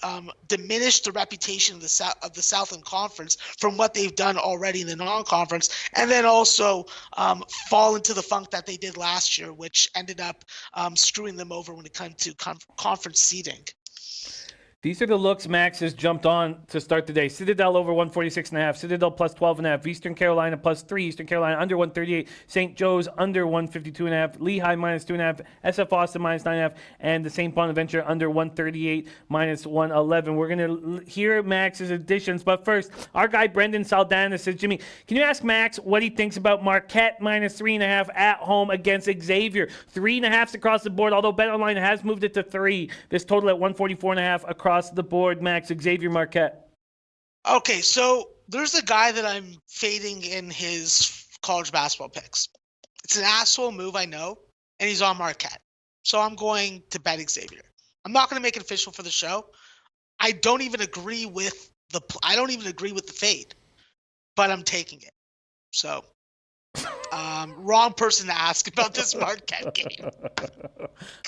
diminish the reputation of the Southland Conference from what they've done already in the non-conference, and then also fall into the funk that they did last year, which ended up screwing them over when it comes to conference seeding. These are the looks Max has jumped on to start the day. Citadel over 146.5. Citadel plus 12.5. Eastern Carolina plus 3. Eastern Carolina under 138. St. Joe's under 152.5. Lehigh minus 2.5. SF Austin minus 9.5. And the St. Bonaventure under 138 minus 111. We're going to hear Max's additions. But first, our guy Brendan Saldana says, Jimmy, can you ask Max what he thinks about Marquette minus 3.5 at home against Xavier? 3.5s across the board, although BetOnline has moved it to 3. This total at 144.5 across the board, Max. Xavier Marquette. Okay, so there's a guy that I'm fading in his college basketball picks. It's an asshole move, I know, and he's on Marquette. So I'm going to bet Xavier. I'm not going to make it official for the show. I don't even agree with the fade, but I'm taking it. So wrong person to ask about this Marquette game.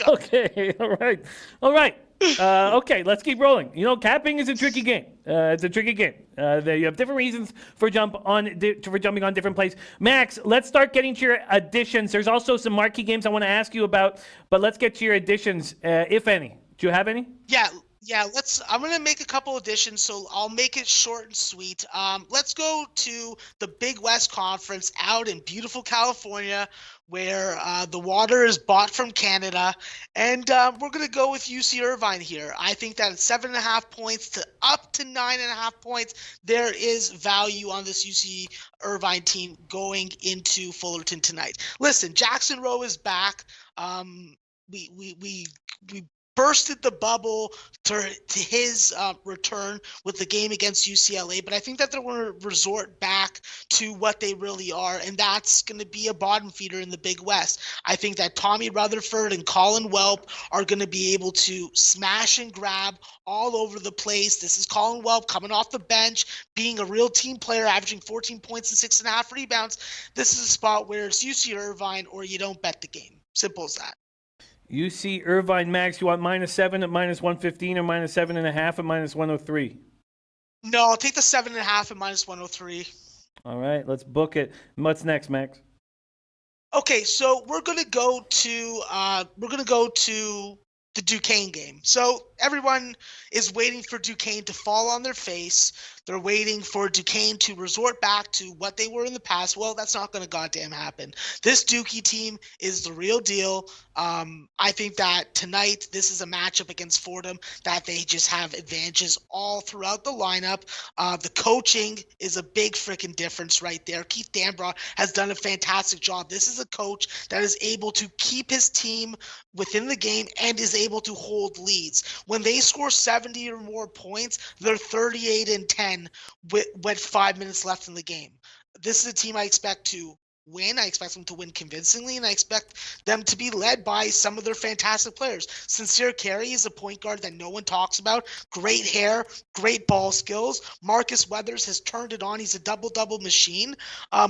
Okay, all right. Okay, let's keep rolling. You know, capping is a tricky game. It's a tricky game. You have different reasons for jumping on different plays. Max, let's start getting to your additions. There's also some marquee games I want to ask you about, but let's get to your additions, if any. Do you have any? Yeah, I'm going to make a couple additions, so I'll make it short and sweet. Let's go to the Big West Conference out in beautiful California, where the water is bought from Canada, and we're going to go with UC Irvine here. I think that at 7.5 points to up to 9.5 points, there is value on this UC Irvine team going into Fullerton tonight. Listen, Jackson Rowe is back. We bursted the bubble to his return with the game against UCLA, but I think that they're going to resort back to what they really are, and that's going to be a bottom feeder in the Big West. I think that Tommy Rutherford and Colin Welp are going to be able to smash and grab all over the place. This is Colin Welp coming off the bench, being a real team player, averaging 14 points and 6.5 rebounds. This is a spot where it's UC Irvine or you don't bet the game. Simple as that. UC Irvine, Max, you want -7 at -115 or -7.5 at -103? No, I'll take the 7.5 at -103. All right, let's book it. What's next, Max? Okay, so we're gonna go to the Duquesne game. So everyone is waiting for Duquesne to fall on their face. They're waiting for Duquesne to resort back to what they were in the past. Well, that's not going to goddamn happen. This Dookie team is the real deal. I think that tonight this is a matchup against Fordham that they just have advantages all throughout the lineup. The coaching is a big freaking difference right there. Keith Danbrough has done a fantastic job. This is a coach that is able to keep his team within the game and is able to hold leads. When they score 70 or more points, they're 38-10 with 5 minutes left in the game. This is a team I expect to win. I expect them to win convincingly, and I expect them to be led by some of their fantastic players. Sincere Carey is a point guard that no one talks about. Great hair, great ball skills. Marcus Weathers has turned it on. He's a double-double machine.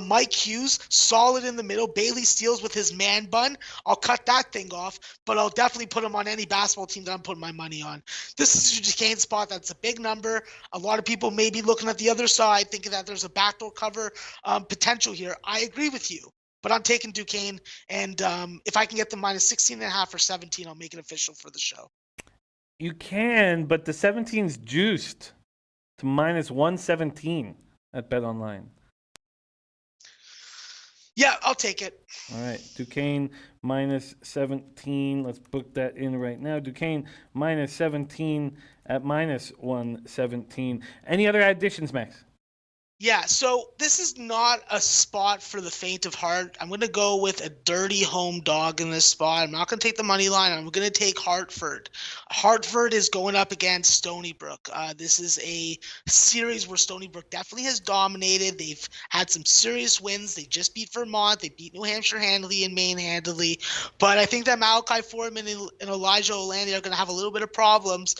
Mike Hughes, solid in the middle. Bailey Steele with his man bun. I'll cut that thing off, but I'll definitely put him on any basketball team that I'm putting my money on. This is a Duquesne spot that's a big number. A lot of people may be looking at the other side, thinking that there's a backdoor cover potential here. I agree with you, but I'm taking Duquesne, and if I can get the -16.5 or 17, I'll make it official for the show. You can, but the 17's juiced to -117 at BetOnline. Yeah, I'll take it. All right, Duquesne minus 17. Let's book that in right now. Duquesne minus 17 at minus 117. Any other additions, Max? Yeah, so this is not a spot for the faint of heart. I'm going to go with a dirty home dog in this spot. I'm not going to take the money line. I'm going to take Hartford. Hartford is going up against Stony Brook. This is a series where Stony Brook definitely has dominated. They've had some serious wins. They just beat Vermont. They beat New Hampshire handily and Maine handily. But I think that Malachi Foreman and Elijah Olandi are going to have a little bit of problems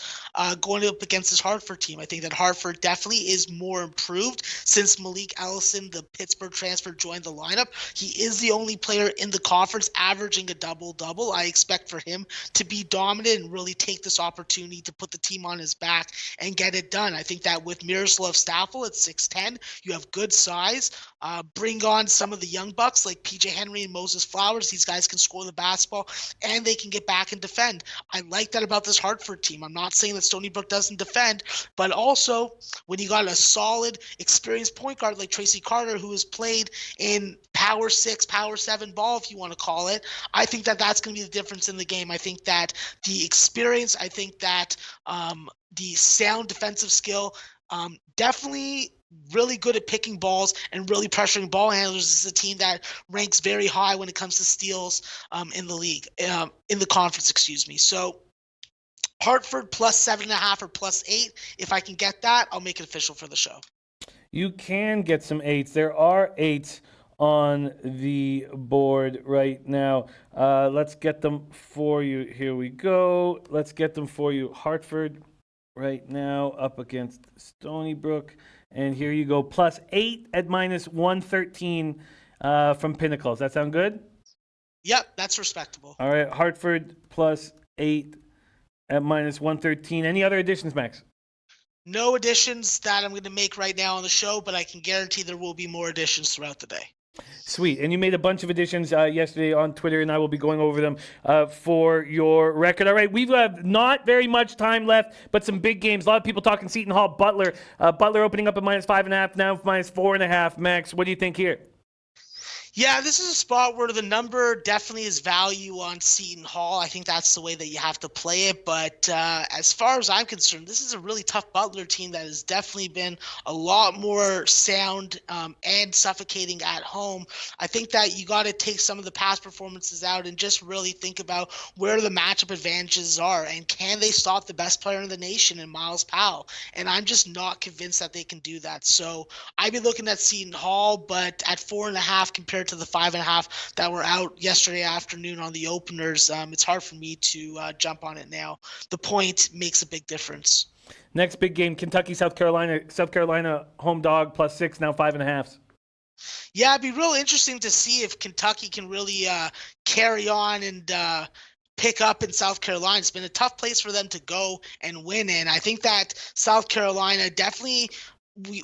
going up against this Hartford team. I think that Hartford definitely is more improved since Malik Ellison, the Pittsburgh transfer, joined the lineup. He is the only player in the conference averaging a double-double. I expect for him to be dominant and really take this opportunity to put the team on his back and get it done. I think that with Miroslav Staffel at 6'10", you have good size. Bring on some of the young bucks like PJ Henry and Moses Flowers. These guys can score the basketball and they can get back and defend. I like that about this Hartford team. I'm not saying that Stony Brook doesn't defend, but also when you got a solid, experienced point guard like Tracy Carter, who has played in Power 6, Power 7 ball, if you want to call it, I think that that's going to be the difference in the game. I think that the experience, I think that the sound defensive skill, definitely really good at picking balls and really pressuring ball handlers. This is a team that ranks very high when it comes to steals in the league, in the conference, excuse me. So Hartford plus 7.5 or plus 8. If I can get that, I'll make it official for the show. You can get some 8s. There are 8s on the board right now. Let's get them for you. Here we go. Let's get them for you. Hartford right now up against Stony Brook. And here you go. Plus 8 at minus 113 from Pinnacle. Does that sound good? Yep, that's respectable. All right. Hartford plus 8 at minus 113. Any other additions, Max? No additions that I'm going to make right now on the show, but I can guarantee there will be more additions throughout the day. Sweet. And you made a bunch of additions yesterday on Twitter, and I will be going over them for your record. All right, we've got not very much time left, but some big games. A lot of people talking Seton Hall, Butler. Butler opening up at minus 5.5, now minus 4.5. Max, what do you think here? Yeah, this is a spot where the number definitely is value on Seton Hall. I think that's the way that you have to play it. But as far as I'm concerned, this is a really tough Butler team that has definitely been a lot more sound and suffocating at home. I think that you got to take some of the past performances out and just really think about where the matchup advantages are and can they stop the best player in the nation in Miles Powell. And I'm just not convinced that they can do that. So I'd be looking at Seton Hall, but at 4.5 compared to the 5.5 that were out yesterday afternoon on the openers, it's hard for me to jump on it now. The point makes a big difference. Next big game, Kentucky, South Carolina. South Carolina home dog plus 6, now 5.5. Yeah, it'd be real interesting to see if Kentucky can really carry on and pick up in South Carolina. It's been a tough place for them to go and win in. I think that South Carolina definitely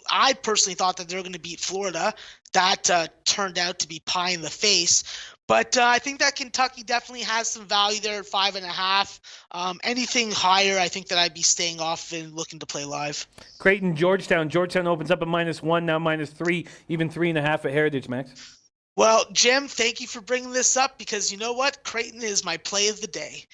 I personally thought that they were going to beat Florida. That turned out to be pie in the face. But I think that Kentucky definitely has some value there at 5.5. Anything higher, I think that I'd be staying off and looking to play live. Creighton, Georgetown. Georgetown opens up at minus 1, now minus 3, even 3.5 at Heritage, Max. Well, Jim, thank you for bringing this up because you know what? Creighton is my play of the day.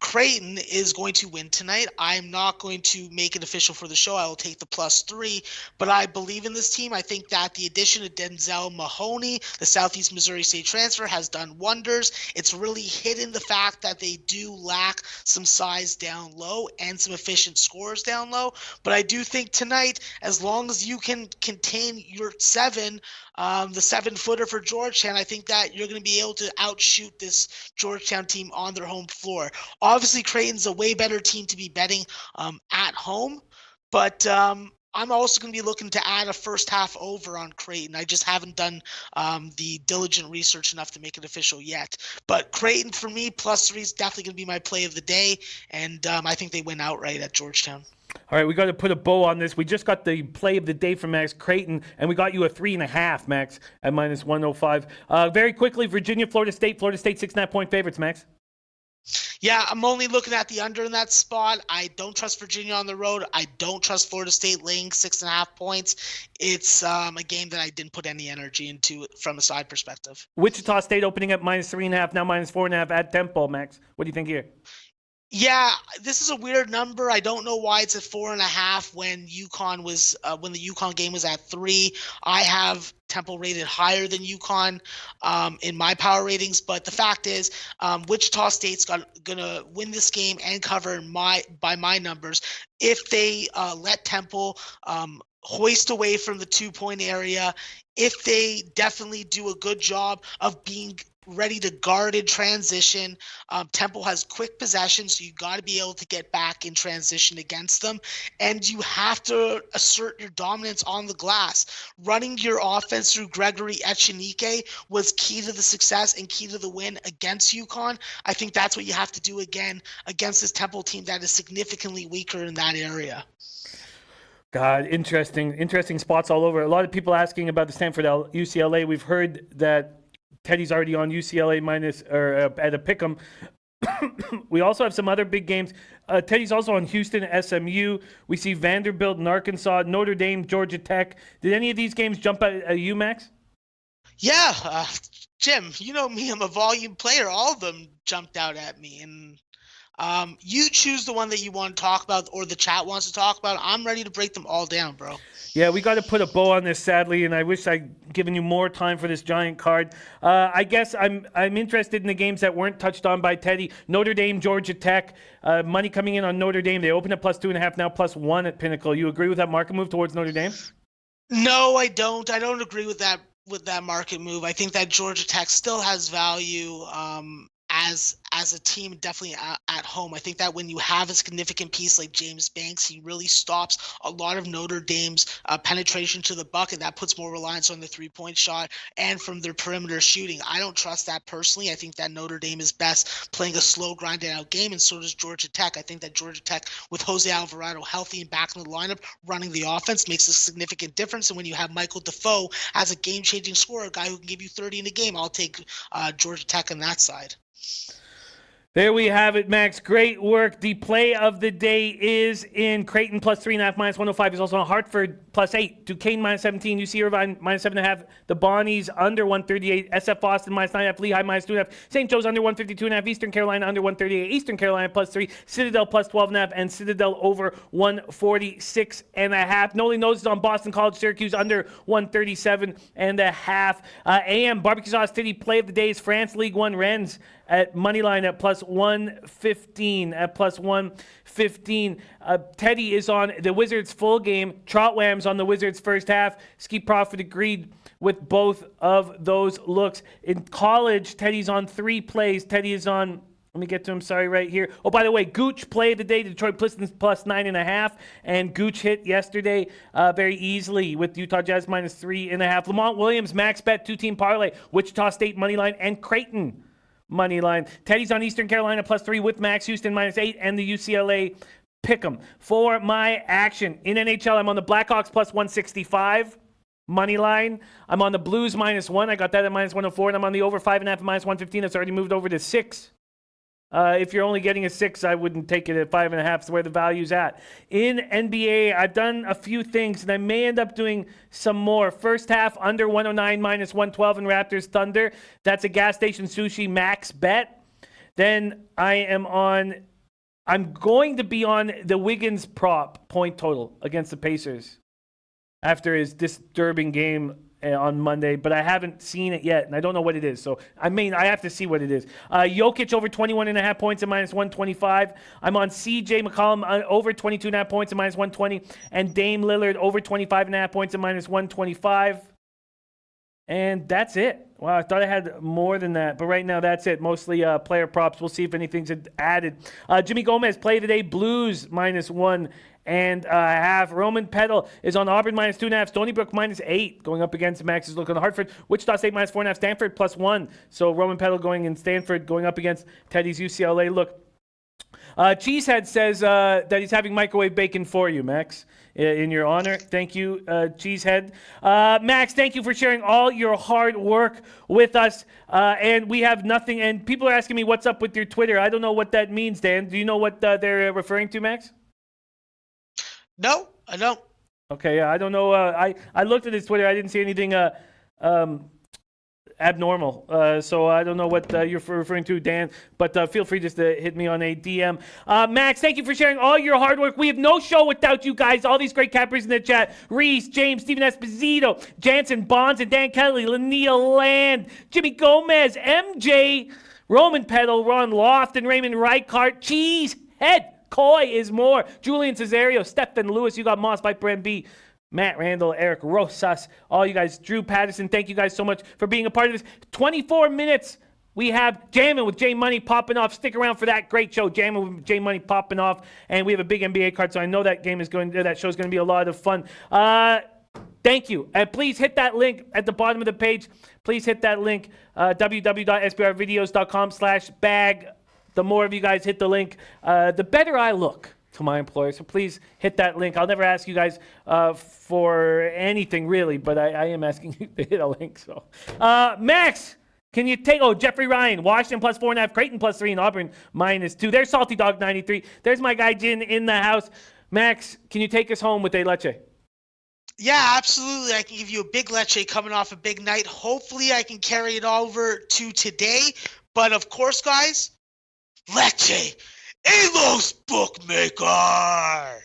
Creighton is going to win tonight. I'm not going to make it official for the show. I will take the plus 3, but I believe in this team. I think that the addition of Denzel Mahoney, the Southeast Missouri State transfer, has done wonders. It's really hidden the fact that they do lack some size down low and some efficient scorers down low. But I do think tonight, as long as you can contain your 7, the 7-footer for Georgetown, I think that you're going to be able to outshoot this Georgetown team on their home floor. Obviously, Creighton's a way better team to be betting at home, but I'm also going to be looking to add a first half over on Creighton. I just haven't done the diligent research enough to make it official yet. But Creighton, for me, plus 3 is definitely going to be my play of the day, and I think they win outright at Georgetown. All right, we got to put a bow on this. We just got the play of the day from Max Creighton, and we got you a 3.5, Max, at minus 105. Very quickly, Virginia, Florida State. Florida State 6.5 point favorites, Max. Yeah, I'm only looking at the under in that spot. I don't trust Virginia on the road. I don't trust Florida State laying 6.5 points. It's a game that I didn't put any energy into from a side perspective. Wichita State opening up -3.5, now -4.5 at Temple, Max. What do you think here? Yeah, this is a weird number. I don't know why it's at 4.5 when UConn was when the UConn game was at 3. I have Temple rated higher than UConn in my power ratings, but the fact is, Wichita State's gonna win this game and cover by my numbers if they let Temple hoist away from the 2-point area. If they definitely do a good job of being ready to guard in transition. Temple has quick possession, so you got to be able to get back in transition against them. And you have to assert your dominance on the glass. Running your offense through Gregory Echenike was key to the success and key to the win against UConn. I think that's what you have to do again against this Temple team that is significantly weaker in that area. God, interesting spots all over. A lot of people asking about the Stanford UCLA. We've heard that Teddy's already on UCLA at a pick'em. We also have some other big games. Teddy's also on Houston, SMU. We see Vanderbilt and Arkansas, Notre Dame, Georgia Tech. Did any of these games jump at you, Max? Yeah, Jim, you know me, I'm a volume player. All of them jumped out at me. And you choose the one that you want to talk about or the chat wants to talk about. I'm ready to break them all down, bro. Yeah, we got to put a bow on this, sadly, and I wish I'd given you more time for this giant card. I guess I'm interested in the games that weren't touched on by Teddy. Notre Dame, Georgia Tech. Money coming in on Notre Dame. They opened at +2.5, now +1 at Pinnacle. You agree with that market move towards Notre Dame? No, I don't. I don't agree with that market move. I think that Georgia Tech still has value as a team, definitely at home. I think that when you have a significant piece like James Banks, he really stops a lot of Notre Dame's penetration to the bucket. That puts more reliance on the 3-point shot and from their perimeter shooting. I don't trust that personally. I think that Notre Dame is best playing a slow, grinded out game, and so does Georgia Tech. I think that Georgia Tech, with Jose Alvarado healthy and back in the lineup, running the offense makes a significant difference. And when you have Michael Defoe as a game-changing scorer, a guy who can give you 30 in a game, I'll take Georgia Tech on that side. There we have it, Max. Great work. The play of the day is in Creighton +3.5, -105. Is also on Hartford +8. Duquesne -17. UC Irvine -7.5. The Bonnies under 138. SF Austin -9.5. Lehigh -2.5. St. Joe's under 152.5. Eastern Carolina under 138. Eastern Carolina +3. Citadel +12.5. And Citadel over 146.5. Noli Noses on Boston College. Syracuse under 137.5. AM Barbecue Sauce City play of the day is France League One Rennes at Moneyline at +115. At +115. Teddy is on the Wizards full game. Trotwam's on the Wizards first half. Ski Profit agreed with both of those looks. In college, Teddy's on 3 plays. Teddy is on, let me get to him, sorry, right here. Oh, by the way, Gooch play of the day, Detroit Pistons +9.5. And Gooch hit yesterday very easily with Utah Jazz -3.5. Lamont Williams, max bet, 2-team parlay. Wichita State Moneyline and Creighton Moneyline. Teddy's on Eastern Carolina +3 with Max, Houston -8, and the UCLA Pick'em. For my action in NHL, I'm on the Blackhawks +165 Moneyline. I'm on the Blues -1. I got that at -104, and I'm on the over 5.5 at -115. It's already moved over to 6. If you're only getting a 6, I wouldn't take it at 5.5. It's where the value's at. In NBA, I've done a few things, and I may end up doing some more. First half, under 109 -112 in Raptors Thunder. That's a gas station sushi max bet. Then I'm going to be on the Wiggins prop point total against the Pacers after his disturbing game on Monday, but I haven't seen it yet, and I don't know what it is. So, I have to see what it is. Jokic over 21.5 points at -125. I'm on CJ McCollum over 22.5 points at -120, and Dame Lillard over 25.5 points at -125. And that's it. Wow, I thought I had more than that, but right now that's it. Mostly player props. We'll see if anything's added. Jimmy Gomez, play today, Blues -1.5. Roman Peddle is on Auburn -2.5. Stony Brook -8, going up against Max's look on Hartford. Wichita State -4.5. Stanford +1. So Roman Peddle going in Stanford, going up against Teddy's UCLA look. Cheesehead says that he's having microwave bacon for you, Max, in your honor. Thank you, Cheesehead. Max, thank you for sharing all your hard work with us. And we have nothing. And people are asking me what's up with your Twitter. I don't know what that means, Dan. Do you know what they're referring to, Max? No, I don't. Okay, I don't know. I looked at his Twitter. I didn't see anything abnormal. So I don't know what you're referring to, Dan. But feel free just to hit me on a DM. Max, thank you for sharing all your hard work. We have no show without you guys. All these great cappers in the chat. Reese, James, Steven Esposito, Jansen, Bonds, and Dan Kelly, Lania Land, Jimmy Gomez, MJ, Roman Pedal, Ron Loft, and Raymond Reichart. Cheesehead. Coy is more. Julian Cesario, Stephen Lewis, you got Moss, Viper MB, Matt Randall, Eric Rosas, all you guys, Drew Patterson, thank you guys so much for being a part of this. 24 minutes, we have Jammin' with J Money popping off. Stick around for that great show, Jammin' with J Money popping off, and we have a big NBA card, so I know that show is going to be a lot of fun. Thank you. And please hit that link at the bottom of the page. Please hit that link, www.sbrvideos.com/bag. The more of you guys hit the link, the better I look to my employer. So please hit that link. I'll never ask you guys for anything really, but I am asking you to hit a link. So, Max, can you take? Oh, Jeffrey Ryan, Washington +4.5, Creighton +3, and Auburn -2. There's Salty Dog 93. There's my guy Jin in the house. Max, can you take us home with a leche? Yeah, absolutely. I can give you a big leche coming off a big night. Hopefully, I can carry it over to today. But of course, guys. Leche, Elo's bookmaker.